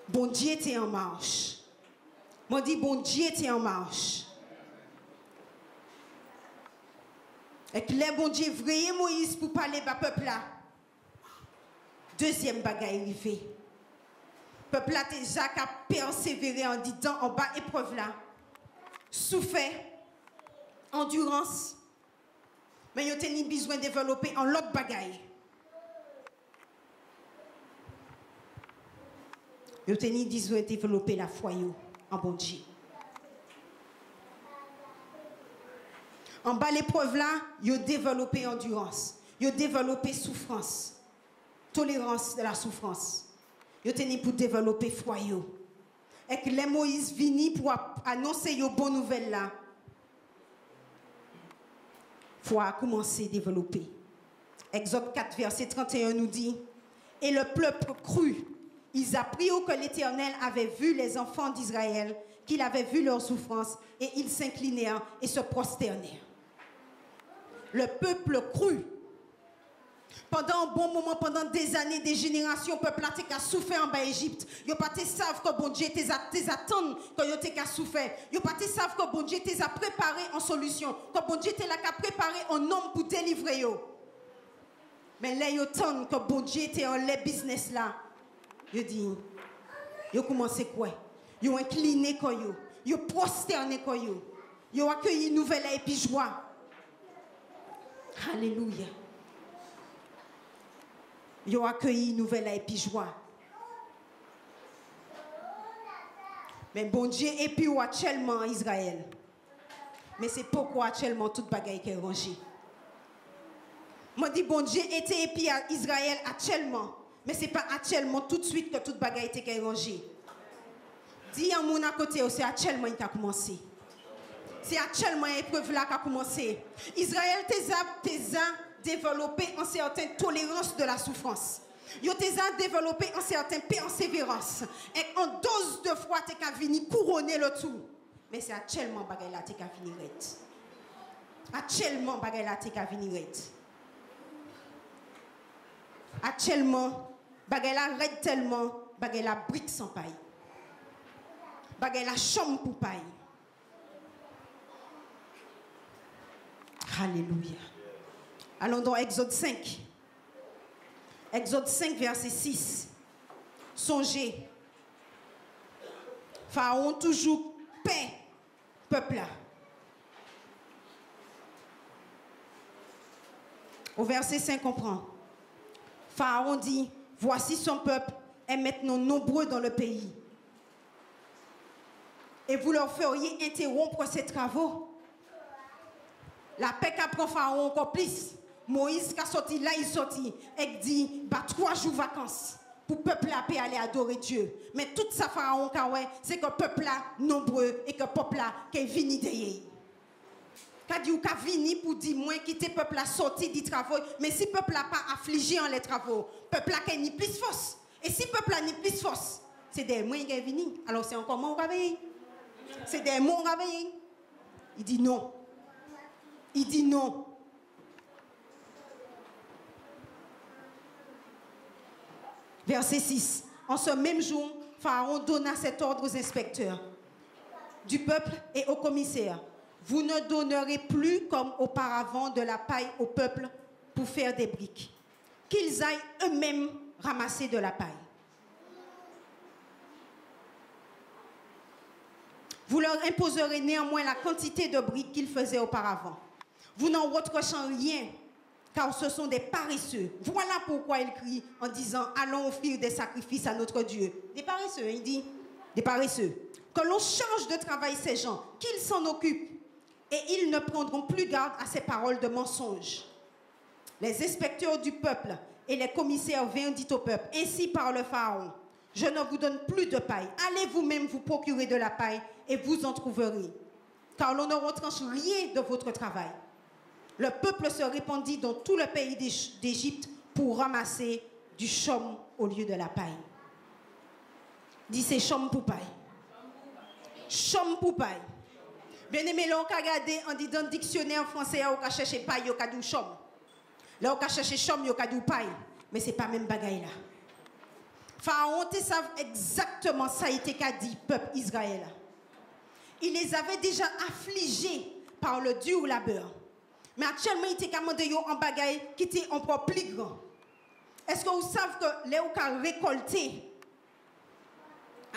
A: Bon Dieu était en marche. Moi, dis, bon Dieu était en marche. Et que les bon Dieu vrayé Moïse pour parler à peuple là. Deuxième bagaille arrivé. Peuple là déjà a persévéré en disant en bas épreuve là. Souffert, endurance. Mais vous avez besoin de développer en l'autre bagaille. Vous avez besoin de développer la foi en bon Dieu. En bas l'épreuve là, vous avez développé endurance. Vous avez développé souffrance. Tolérance de la souffrance. Vous avez pour développer foi. Et que les Moïse vini pour annoncer les bonnes nouvelles là. Il faut commencer à développer. Exode 4, verset 31 nous dit, « Et le peuple crut, ils apprirent que l'Éternel avait vu les enfants d'Israël, qu'il avait vu leur souffrance, et ils s'inclinèrent et se prosternèrent. » Le peuple crut. Pendant un bon moment, pendant des années, des générations, peuple a souffert en bas Égypte. Yo pas te savent que bon Dieu t'es attendre que yo t'es souffert. Yo pas te savent que bon Dieu t'es préparé en solution. Que bon Dieu t'es là qu'à préparer un homme pour délivrer yo. Mais là yo tant que bon Dieu t'es en les business là. Yo dit yo commencé quoi? Yo incliné quoi yo. Yo prosterné quoi yo. Yo accueilli nouvelle et puis joie. Alléluia. Yo accueilli nouvelle et puis joie. Mais bon Dieu et puis actuellement Israël. Mais c'est pourquoi actuellement toute bagaille qui est rangée. Moi dis bon Dieu était et puis à Israël actuellement. Mais c'est pas actuellement tout de suite que toute bagaille était rangée. Dis à mon à côté, c'est actuellement qui a commencé. C'est actuellement l'épreuve là qui a commencé. Israël t'es développé en certaine tolérance de la souffrance. Yo t'es développé en certaine persévérance. Et en dose de foi t'es qu'à venir couronner le tout. Mais c'est actuellement bagaille là t'es qu'à venir red. Actuellement bagaille là t'es qu'à venir red. Actuellement bagaille là red tellement bagaille là brique sans paille. Bagaille la chambre pour paille. Alléluia. Allons dans Exode 5. Exode 5, verset 6. Songez. Pharaon toujours paix, peuple là. Au verset 5, on prend. Pharaon dit, voici son peuple est maintenant nombreux dans le pays. Et vous leur feriez interrompre ces travaux. La paix qu'a pris Pharaon encore plus. Moïse qui a sorti là, il sorti. Et dit, bah 3 jours vacances. Pour le peuple là peut aller adorer Dieu. Mais tout ça Pharaon c'est que le peuple là nombreux et que le peuple là qui est venu derrière. Qu'a dit ou qu'a vini pour dire moi quitter le peuple là sorti du travail. Mais si le peuple là pas affligé en les travaux, le peuple là qui ni plus force. Et si le peuple là ni plus force, c'est des moyens qui est venu. Alors c'est encore mon réveil. C'est des mots réveillés. Il dit non. Il dit non. Verset 6. En ce même jour, Pharaon donna cet ordre aux inspecteurs du peuple et aux commissaires. Vous ne donnerez plus comme auparavant de la paille au peuple pour faire des briques. Qu'ils aillent eux-mêmes ramasser de la paille. Vous leur imposerez néanmoins la quantité de briques qu'ils faisaient auparavant. Vous n'en retrancherez rien, car ce sont des paresseux. Voilà pourquoi il crie en disant, allons offrir des sacrifices à notre Dieu. Des paresseux, il dit, des paresseux. Que l'on change de travail ces gens, qu'ils s'en occupent, et ils ne prendront plus garde à ces paroles de mensonge. Les inspecteurs du peuple et les commissaires vinrent dire au peuple, ainsi parle le Pharaon, je ne vous donne plus de paille. Allez vous-même vous procurer de la paille et vous en trouverez. Car l'on ne retranche rien de votre travail. Le peuple se répandit dans tout le pays d'Égypte pour ramasser du chaume au lieu de la paille. Dit c'est chaume pour paille. Chaume pour paille. Bien aimé, là on a regardé en dit dans le dictionnaire français, on a cherché paille, on a dit chaume. Là on a cherché chaume, on a dit paille. Mais ce n'est pas même bagaille là. Pharaon te savent exactement ça il qu'a dit peuple Israël. Il les avait déjà affligés par le dur labeur. Mais actuellement il t'a demandé en bagaille qui était encore plus grand. Est-ce que vous savez que les ont récolté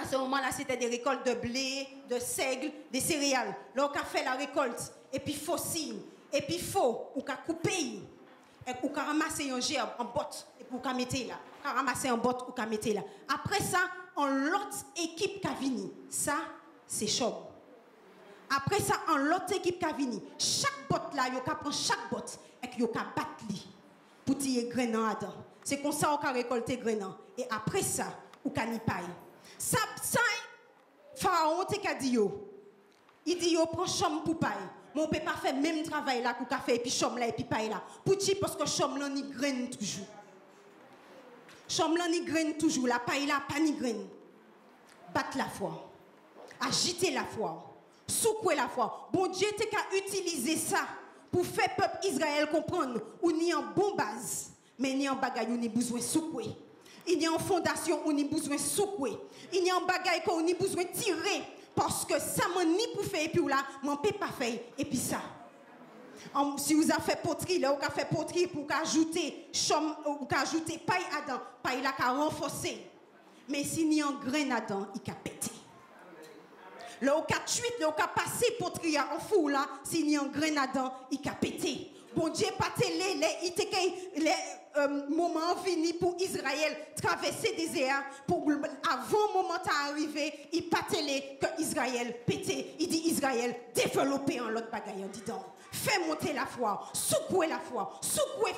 A: à ce moment-là c'était des récoltes de blé, de seigle, des céréales. Là on a fait la récolte et puis fossile et puis faux ou a coupé. Et ou ka ramasser un gerbe en botte et pour ka mettre là, ka ramasser en botte ou ka mettre là. Après ça, on l'autre équipe ka vini. Ça c'est chaud. Après ça, on l'autre équipe ka vini. Chaque botte là, yo ka prend chaque botte et yo ka battre li pour tirer grain dedans. C'est comme ça on ka récolter grain et après ça, ou ka ni paille. Ça Pharaon te ka di yo. Il dit yo prend chambre pour paille. Mais on ne peut pas faire le même travail là qu'on a fait et puis chôme là et puis paille là. Pourquoi? Parce que chôme là ni graine toujours. Chôme là ni graine toujours. La paille là pas ni graine. Battre la foi. Agiter la foi. Secouer la foi. Bon Dieu t'es qu'à utiliser ça pour faire peuple Israël comprendre où ni en bon base. Mais il y a un bagage où on a besoin de secouer. Il y a une fondation où on a besoin de secouer. Il y a un bagage où on a besoin de tirer. Parce que ça m'a ni pour faire et puis là, mon peut pas faire et puis ça. Si vous avez fait poterie, là, vous avez fait poterie pour ajouter paille à dents, paille là qu'a renforcé. Mais s'il y a un grain à dents, il a pété. Là, vous avez tué, là, vous avez passé poterie en fou là, s'il y a un grain à dents, il a pété. Bon Dieu, pas télé, les moments finis pour Israël traverser des désert pour avant le moment d'arriver, il pas télé que Israël pété. Il dit Israël développer en l'autre bagaille en disant fais monter la foi, secouer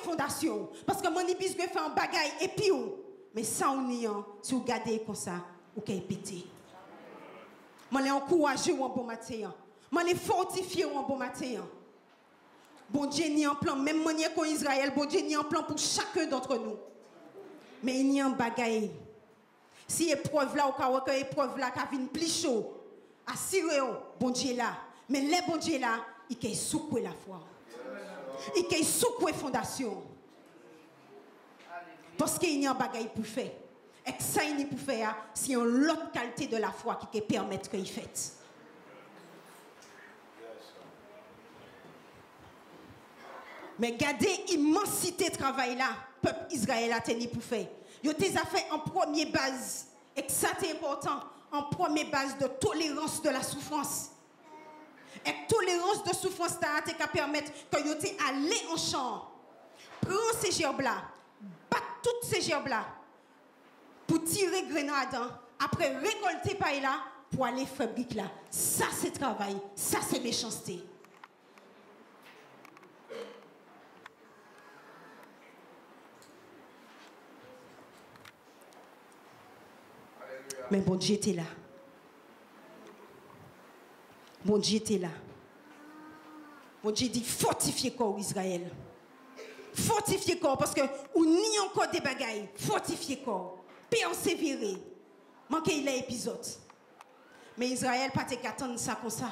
A: fondation parce que mon ibis fait un bagaille et puis mais ça on y a si vous regardez comme ça ou qu'est pété. Moi les encourager en bon matin. Moi les fortifier en bon matin. Bon Dieu n'y a un plan, même manière qu'en Israël, bon Dieu n'y a un plan pour chacun d'entre nous. Mais il y a un bagaille. Si épreuve là, ou quand épreuve là, qui vient plus chaud, assurez bon Dieu là. Mais les bon Dieu là, il peut secouer la foi. Il peut secouer fondation. Parce qu'il y a un bagaille pour faire. Et que ça, il n'y a pour faire, c'est une autre qualité de la foi qui peut permettre qu'il fasse. Mais regardez l'immensité de travail là, peuple Israël a tenu pour faire. Ils ont fait en première base, et que ça c'est important, en première base de tolérance de la souffrance. Et tolérance de souffrance, ça a permettre que vous allez en champ, prendre ces gerbes là, battre toutes ces gerbes là, pour tirer grenade, après récolter paille là, pour aller fabriquer là. Ça c'est travail, ça c'est méchanceté. Mais bon Dieu était là. Bon Dieu était là. Bon Dieu dit fortifiez corps Israël. Fortifiez corps parce que on n'y a encore des bagailles. Fortifiez corps. Persévérer. Manquez l'épisode. Mais Israël pas attendre ça comme ça.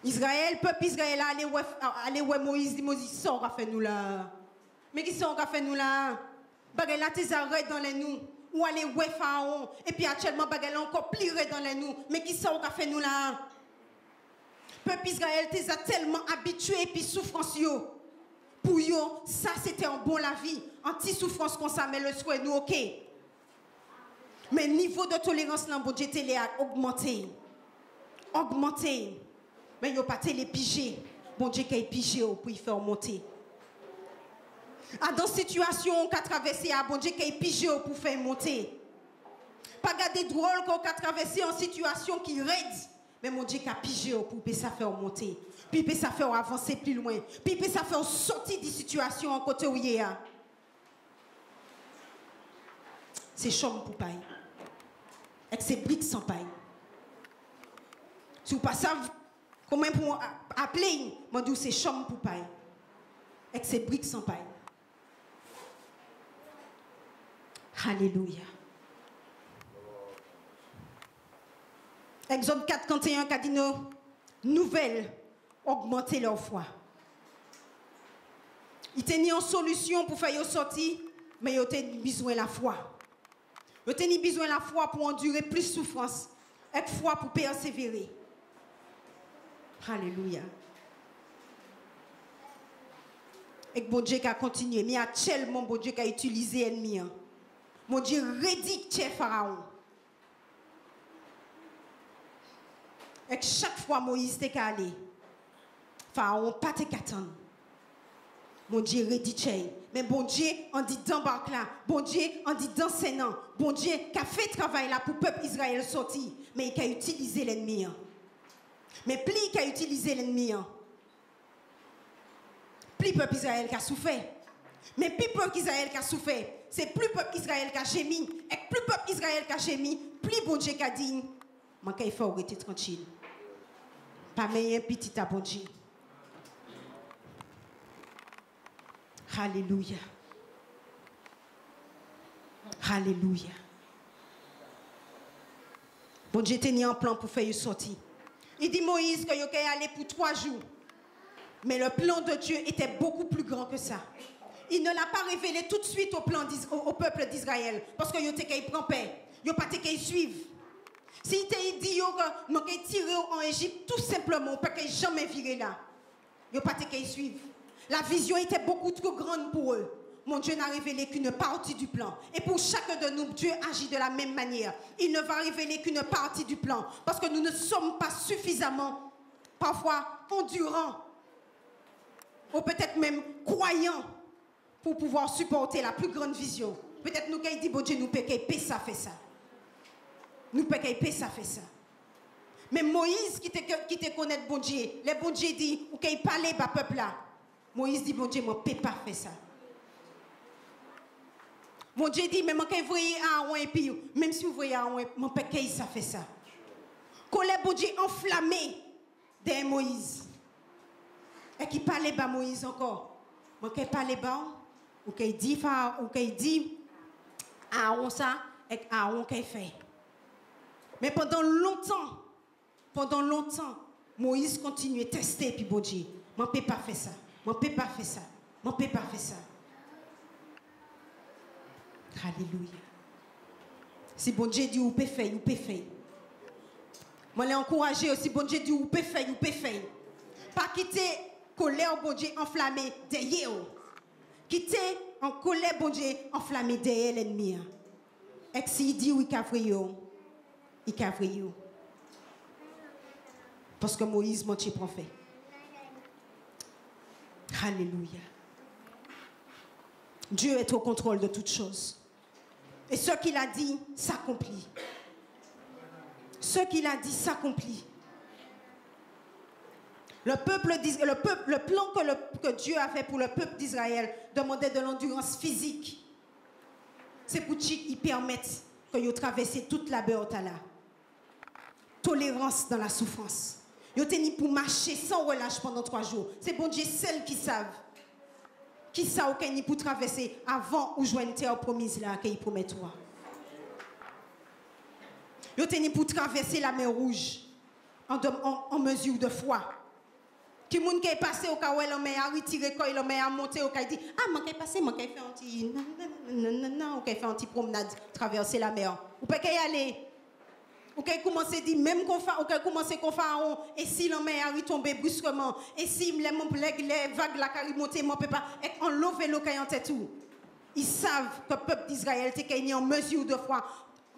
A: Israël, peuple Israël allez ouais Moïse dit Moïse ça on va faire nous là. Mais qui ça on va faire nous là? Bagay là tes arrêts dans les nous. Ou aller ouais Pharaon et puis actuellement bagay encore plié dans les nous mais qui ça on a fait nous là peuple Israël t'es tellement habitué et puis souffrance yo pour yo ça c'était un bon la vie anti souffrance comme ça mais le souhait nous OK mais niveau de tolérance là bon Dieu télé a augmenté mais yo pas télé pigé bon Dieu qui pigé pour y faire monter. Dans situation qu'a traversé à bon Dieu qui pigé pour faire monter. Pas garder drôle qu'on a traversé en situation qui raide, mais mon Dieu qui a pigé pour ça faire monter. Puis ça faire avancer plus loin. Puis ça faire sortir des situations en côté où il y a. C'est chambre pour paille. Et c'est briques sans paille. Si vous ne savez pas comment pour appeler, moi dis c'est chambre pour paille. Et c'est briques sans paille. Alléluia. Exode 4, 41, qui dit nos nouvelles augmenter leur foi. Ils tenaient une solution pour faire sortir, mais ils ont besoin de la foi. Ils ont besoin de la foi pour endurer plus de souffrance et foi pour persévérer. Alléluia. Et bon Dieu qui a continué, mais actuellement, bon Dieu qui a utilisé l'ennemi. Mon Dieu rédicte Pharaon. Et chaque fois Moïse était allé, Pharaon pas te qu'attendre. Mon Dieu rédicte. Mais bon Dieu en dit d'embarque là. Bon Dieu en dit d'enseignant. Bon Dieu qui a fait travail là pour le peuple Israël sortir. Mais il a utilisé l'ennemi. Mais plus il a utilisé l'ennemi, plus le peuple Israël qui a souffert. Mais plus le peuple Israël qui a souffert, c'est plus le peuple Israël qui a gémi. Et plus le peuple Israël qui a gémi, plus bon Dieu qui a dit, il faut rester tranquille. Pas meilleur petit à bon Dieu. Alléluia. Alléluia. Bon Dieu tenait un plan pour faire sortir. Il dit Moïse que il allait pour 3 jours. Mais le plan de Dieu était beaucoup plus grand que ça. il ne l'a pas révélé tout de suite au peuple d'Israël. Parce que il était qu'il prend paix. Il pas qu'il suive. S'il t'a dit que nous tiré en Égypte, tout simplement, parce qu'il jamais viré là. Il pas qu'il suive. La vision était beaucoup trop grande pour eux. Mon Dieu n'a révélé qu'une partie du plan. Et pour chacun de nous, Dieu agit de la même manière. Il ne va révéler qu'une partie du plan. Parce que nous ne sommes pas suffisamment, parfois, endurants. Ou peut-être même croyants pour pouvoir supporter la plus grande vision. Peut-être nous qui dit, bon Dieu, nous peut qu'il ça fait ça. Nous peut qu'il ça fait ça. Mais Moïse qui te connaît bon Dieu, les bon Dieu dit, ou qu'il parle à peuple là. Moïse dit, bon Dieu, moi, je ne peux pas faire ça. Mon Dieu dit, mais quand vous voyez Aaron et puis, même si vous voyez Aaron, mon père, ça fait ça. Colère, bon Dieu, enflammé derrière Moïse. Et qui parlait bas Moïse encore. Moi, qui parlait bas, ou qui dit Aaron ça, et Aaron qui fait. Mais pendant longtemps, Moïse continuait à tester, puis bon Dieu, moi, je ne peux pas faire ça. Moi, je ne peux pas faire ça. Moi, je ne peux pas faire ça. Alléluia. Si bon Dieu dit ou peut faire, ou peut faire. Moi les encourager aussi bon Dieu dit ou peut faire, ou peut faire. Pas quitter colère bon Dieu enflammé derrière. Quitter en colère bon Dieu enflammé derrière l'ennemi. Et s'il dit oui cavrio, il cavrio. Parce que Moïse mon Dieu prophète. Alléluia. Dieu est au contrôle de toutes choses. Et ce qu'il a dit s'accomplit. Ce qu'il a dit s'accomplit. Le plan que Dieu a fait pour le peuple d'Israël demandait de l'endurance physique. C'est pour qu'ils permettent qu'ils traversent toute la beurre-tala. Tolérance dans la souffrance. Ils ont tenu pour marcher sans relâche pendant 3 jours. C'est bon Dieu seul qui savent. Qui ça ou qu'il pour traverser avant ou joindre terre promise là qu'il promet toi. Yo tenu pour traverser la mer Rouge en mesure de foi. Qui moun qui est passé au cas où elle a retiré quand il a monté au cas dit ah moi qui passé moi qui fait un petit non qui fait un petit promenade traverser la mer. Ou pas qu'y aller. Ou qu'elle commence à dire même qu'on fait ou qu'elle commence qu'on pharaon et si la mer a tombé brusquement et si les vagues la carré monter moi peut pas et on lever l'eau en tête tout. Ils savent que le peuple d'Israël était en mesure de foi,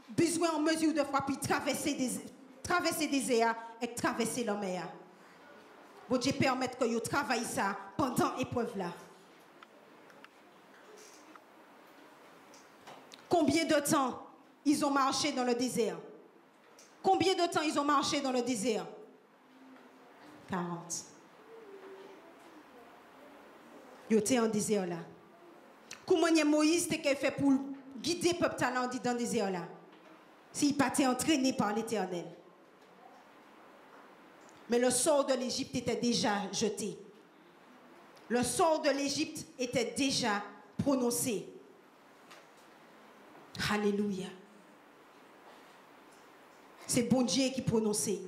A: besoin en mesure de foi puis traverser des airs et traverser la mer. Bon Dieu permettre que vous travaillez ça pendant l'épreuve là. Combien de temps ils ont marché dans le désert? Combien de temps ils ont marché dans le désert? 40. Ils étaient en désert là. Comment Moïse t'a fait pour guider le peuple dans le désert là? S'il pas été entraîné par l'Éternel. Mais le sort de l'Égypte était déjà jeté. Le sort de l'Égypte était déjà prononcé. Alléluia. C'est bon Dieu qui prononçait.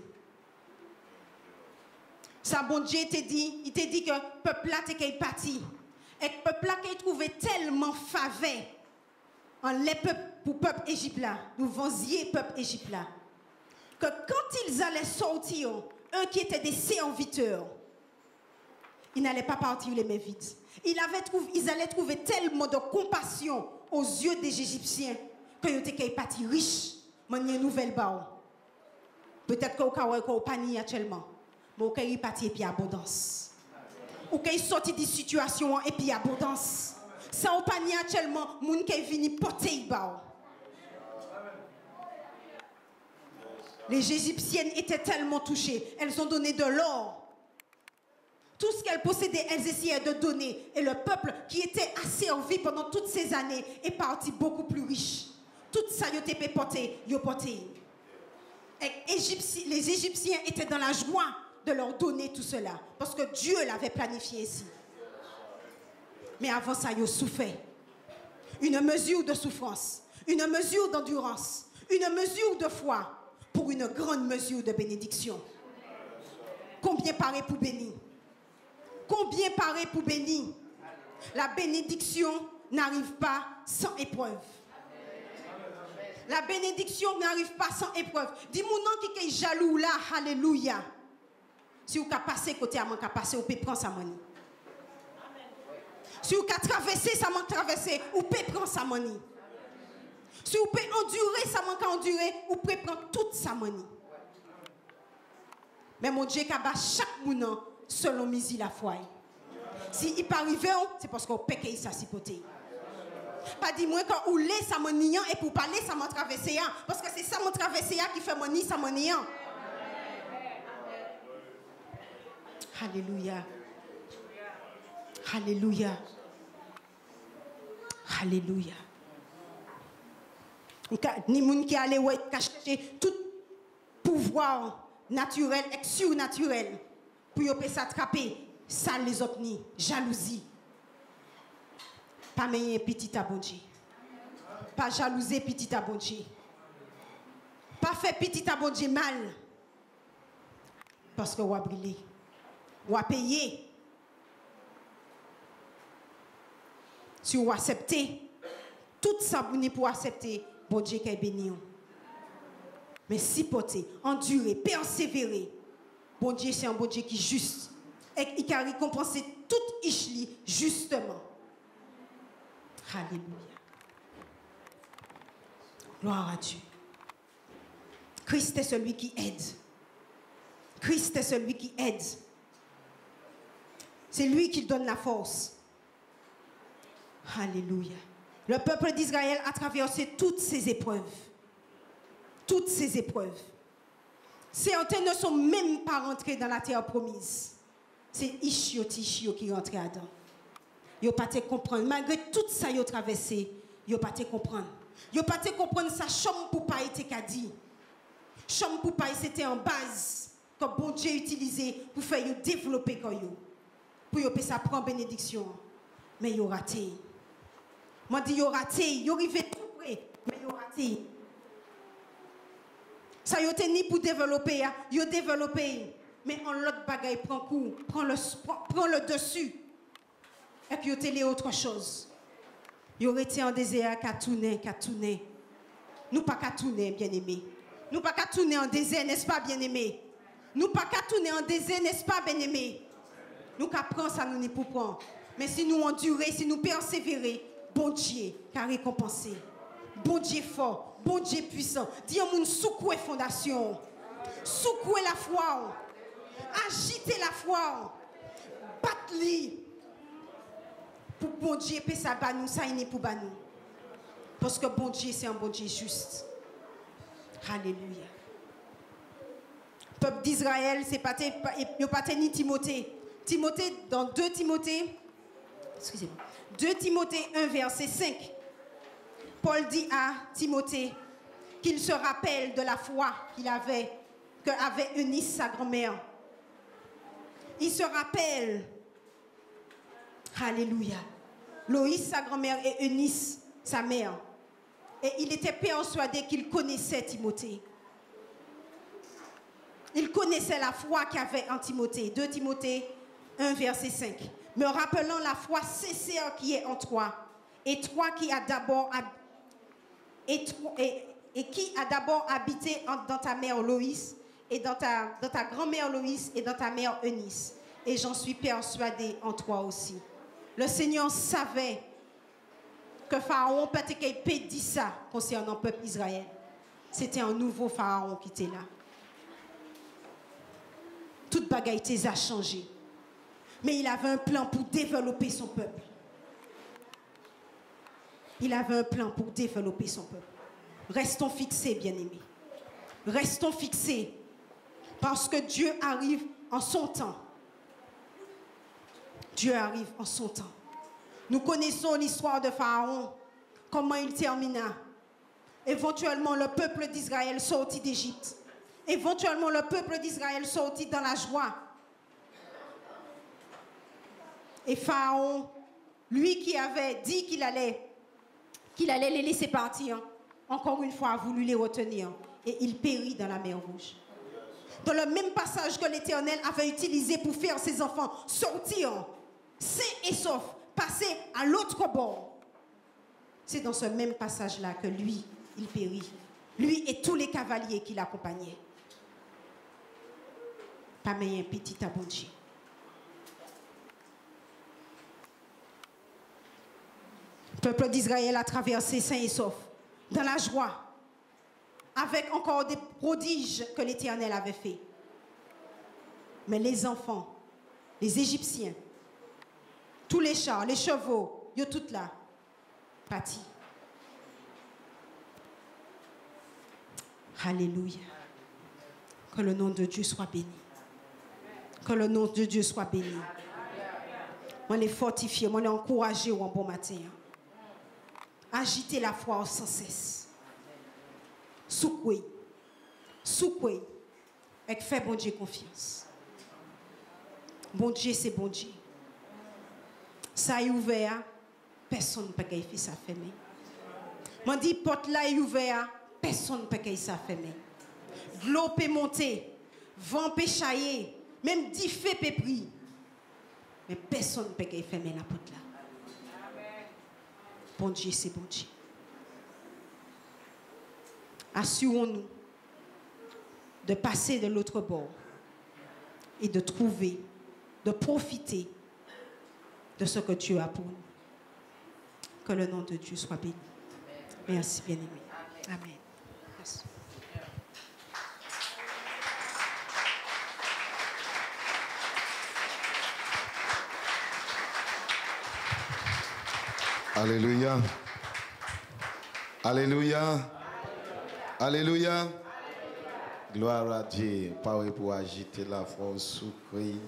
A: Ça, bon Dieu t'a dit, il t'a dit que le peuple là t'es parti. Et le peuple là qui trouvait tellement faveur en les peuples pour le peuple Égypte là, nous vendions peuple Égypte là, que quand ils allaient sortir, eux qui étaient des serviteurs, ils n'allaient pas partir les mains vides. Ils allaient trouver tellement de compassion aux yeux des Égyptiens qu'ils étaient partis riches, manière nouvelle bao. Peut-être qu'on pas ni actuellement, mais qu'on est parti et puis abondance. Ou qu'on est sorti des situations et puis abondance. Ça on pas ni actuellement, moun qui vini porter bao. Les Égyptiennes étaient tellement touchées, elles ont donné de l'or. Tout ce qu'elles possédaient, elles essayaient de donner. Et le peuple qui était asservi pendant toutes ces années est parti beaucoup plus riche. Tout ça, ils ont porté, ils ont porté. Et les Égyptiens étaient dans la joie de leur donner tout cela. Parce que Dieu l'avait planifié ici. Mais avant ça, ils ont souffert. Une mesure de souffrance, une mesure d'endurance, une mesure de foi pour une grande mesure de bénédiction. Combien paraît pour bénir? Combien paraît pour bénir? La bénédiction n'arrive pas sans épreuve. La bénédiction n'arrive pas sans épreuve. Dis-moi non qui est jaloux là, alléluia. Si vous avez passé côté à moi, vous passé, vous pouvez prendre sa monnaie. Si vous avez traversé, ça m'a traversé, vous pouvez prendre sa monnaie. Si vous pouvez endurer, ça m'a endurer, vous pouvez prendre toute sa monnaie. Mais mon Dieu, qui a chaque monde selon misi la foi. Si il pas arrivé, c'est parce qu'on peut qu'il s'assipoter. Pas dis-moi quand vous l'êtes, ça m'a niant et pour parler, ça m'a traversé. Parce que c'est ça m'a traversé qui fait mon nid, ça m'a niant. Alléluia. Alléluia. Alléluia. Ni moun qui allait chercher tout pouvoir naturel et surnaturel pour y s'attraper, ça les autres ni jalousie. Pas meilleur petit abondier. Pas jalouser petit abondier. Pas faire petit abondier mal. Parce que vous avez brûlé. Vous avez payé. Si vous acceptez, tout ça pour accepter, bon Dieu qui est béni. Mais si porter, endurer, persévérer, bon Dieu c'est un bon Dieu qui est juste. Et qui a récompensé toute Ishli justement. Alléluia. Gloire à Dieu. Christ est celui qui aide. Christ est celui qui aide. C'est lui qui donne la force. Alléluia. Le peuple d'Israël a traversé toutes ces épreuves. Toutes ces épreuves. Certains ne sont même pas rentrés dans la terre promise. C'est Ishio qui est rentré dedans. Ils n'ont pas te comprendre. Malgré tout ça, ils ont traversé. Ils n'ont pas te comprendre. Ils n'ont pas te comprendre sa chambre pour pas être dit. Chambre pour pas c'était en base que bon Dieu utilisé pour faire développer comme yo. Pour yo ça prend bénédiction. Mais ils ont raté. Moi dis ils ont raté. Ils ont arrivé tout près. Mais ils ont raté. Ça ils ont tenu pour développer. Ils ont développé. Mais en l'autre bagaille prend coup. Prend le dessus. Et puis, il y a autre chose. Il aurait été en désert qu'à tourner. Nous pas qu'à tourner, bien-aimés. Nous pas qu'à tourner en désert, n'est-ce pas, bien-aimés? Nous pas qu'à tourner en désert, n'est-ce pas, bien-aimés? Nous qu'à prendre ça, nous n'y pour prendre. Mais si nous endurons, si nous persévérons, bon Dieu, car récompensé. Bon Dieu fort, bon Dieu puissant. Dis à mon secouer fondation. Secouer la foi. Agiter la foi. Battre-li. Pour bon Dieu, ça va nous, ça n'est pour nous. Parce que bon Dieu, c'est un bon Dieu juste. Alléluia. Le peuple d'Israël, c'est pas ni Timothée. Timothée, dans 2 Timothée, excusez-moi, 2 Timothée 1, verset 5, Paul dit à Timothée qu'il se rappelle de la foi qu'il avait, qu'avait Eunice, sa grand-mère. Il se rappelle. Alléluia. Loïs, sa grand-mère, et Eunice, sa mère. Et il était persuadé qu'il connaissait Timothée. Il connaissait la foi qu'il avait en Timothée. 2 Timothée 1, verset 5. Me rappelant la foi sincère qui est en toi, et toi qui as d'abord habité dans ta mère Loïs, et dans ta grand-mère Loïs, et dans ta mère Eunice. Et j'en suis persuadé en toi aussi. Le Seigneur savait que Pharaon peut-être dit ça concernant le peuple Israël. C'était un nouveau Pharaon qui était là. Toute bagaille a changé. Mais il avait un plan pour développer son peuple. Il avait un plan pour développer son peuple. Restons fixés, bien-aimés. Restons fixés. Parce que Dieu arrive en son temps. Dieu arrive en son temps. Nous connaissons l'histoire de Pharaon, comment il termina. Éventuellement, le peuple d'Israël sortit d'Égypte. Éventuellement, le peuple d'Israël sortit dans la joie. Et Pharaon, lui qui avait dit qu'il allait les laisser partir, encore une fois a voulu les retenir. Et il périt dans la mer Rouge. Dans le même passage que l'Éternel avait utilisé pour faire ses enfants sortir sains et saufs, passer à l'autre bord. C'est dans ce même passage-là que lui, il périt. Lui et tous les cavaliers qui l'accompagnaient. Pas mais un petit abondier. Le peuple d'Israël a traversé sain et sauf, dans la joie, avec encore des prodiges que l'Éternel avait fait. Mais les enfants, les Égyptiens, tous les chars, les chevaux, ils sont tous là, partis. Alléluia. Que le nom de Dieu soit béni. Que le nom de Dieu soit béni. On est fortifié, on est encouragé un bon matin. Agitez la foi sans cesse. Soukoué. Soukoué. Et fait bon Dieu confiance. Bon Dieu, c'est bon Dieu. Ça est ouvert, personne ne peut faire ça fermé. Moi dit porte là est ouvert, personne ne peut faire ça fermé. L'eau peut monter, vent peut chailler, même 10 feux peut prier. Mais personne ne peut fermer la porte là. Bon Dieu, c'est bon Dieu. Assurons-nous de passer de l'autre bord et de trouver, de profiter de ce que Dieu a pour nous. Que le nom de Dieu soit béni. Merci, bien-aimé. Amen. Merci.
B: Alléluia. Alléluia. Alléluia. Gloire à Dieu. Parole pour agiter la force sous Christ.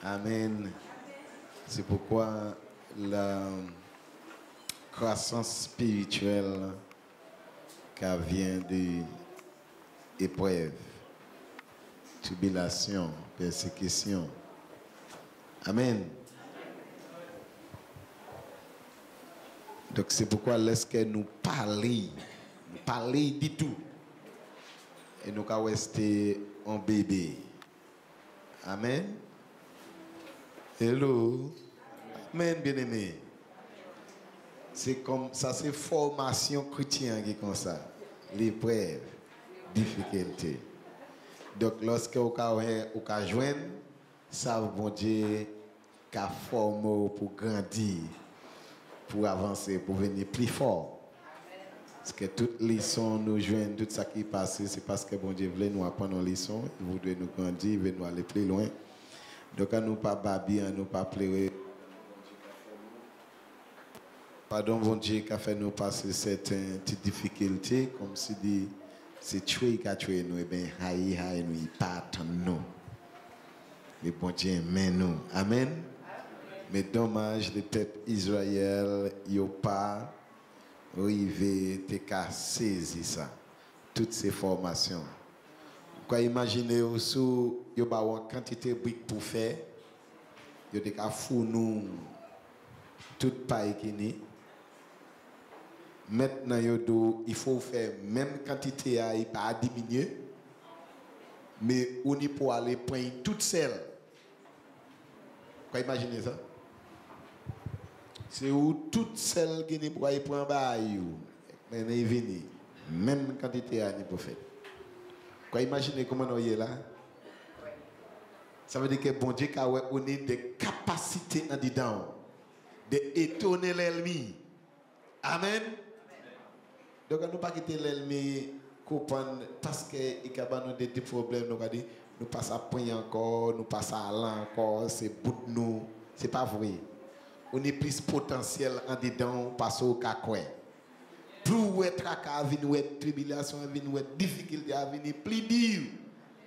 B: Amen. C'est pourquoi la croissance spirituelle qui vient de épreuve, tribulation, persécution. Amen. Donc c'est pourquoi lorsque nous parlons du tout, et nous pouvons rester en bébé. Amen. Hello. Amen, bien-aimé. C'est comme ça, c'est formation chrétienne qui est comme ça. L'épreuve, difficulté. Donc lorsque vous avez joindre, ça bon Dieu qui a formé pour grandir, pour avancer, pour venir plus fort. Parce que toutes les leçons nous joignent, tout ça qui passe, c'est parce que bon Dieu voulait nous apprendre une leçon, il voudrait nous grandir, il veut nous aller plus loin. Donc à nous pas babiller, à nous pas pleurer. Pardon bon Dieu qui a fait nous passer certaines petites difficultés, comme si c'est tuer qui a tué nous, et bien haï nous, il part nous. Mais bon Dieu aime nous. Amen. Mais dommage, le peuple Israël, il n'a pas arrivé à saisir ça. Toutes ces formations. Vous imaginez aussi, il y a une quantité de briques pour faire. Il y a des cas fous nous, toute paille qui n'est. Maintenant, il faut faire même quantité à il pas diminuer. Mais on y peut aller prendre toute celle. Vous imaginez ça? C'est où toutes celles qui ne pourraient prendre mais ne viennent même quantité à ne faire. Vous imaginez comment on est là? Ça veut dire que bon Dieu a des capacités en dedans d'étonner l'ennemi. Amen. Donc nous ne pas quitter l'ennemi parce qu'il y a des problèmes. Nous passons à point encore, nous passons à l'an encore, c'est bout de nous. Ce n'est pas vrai. On est plus potentiel en dedans parce au cacoué. Plus ou est tracas, ou est tribulation, ou est difficulté à venir, plus dur.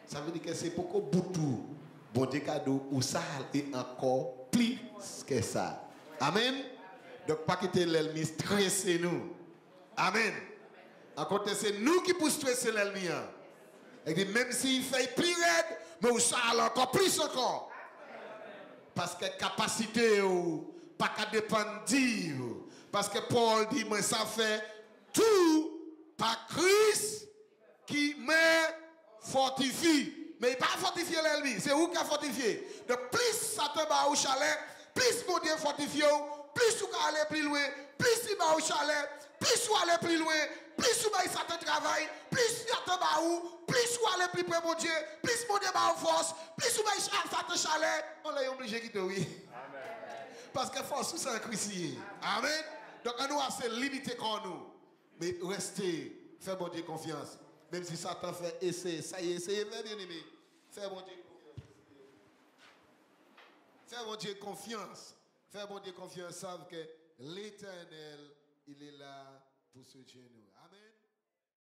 B: Ça veut dire que c'est beaucoup boutou. Bon Dieu cadeau ou ça est encore plus que ça. Amen. Donc pas quitter l'ennemi stresser nous. Amen. À côté c'est nous qui pouvons stresser l'ennemi. Et même s'il fait plus raide, mais où ça encore plus encore. Parce que capacité ou pas qu'à dépendre dire. Parce que Paul dit, mais ça fait tout par Christ qui me fortifie. Mais il n'a pas fortifié l'ennemi, c'est où qui a fortifié. De plus Satan va au chalet, plus bon Dieu fortifie, plus vous aller plus loin, plus il va au chalet, plus vous aller plus loin, plus vous va Satan travail, plus Satan va où, plus vous aller plus près mon Dieu, plus mon Dieu va en force, plus vous va Satan chalet, on est obligé de quitter, oui. Parce que force c'est un Christ. Amen. Donc on nous assez limité comme nous. Mais restez, fais bon Dieu confiance. Même si Satan fait essayer, ça y est, essayez, bien aimé. Fais bon Dieu confiance. Fais bon Dieu confiance. Fais bon Dieu confiance. Savent que l'Éternel, il est là pour soutenir nous.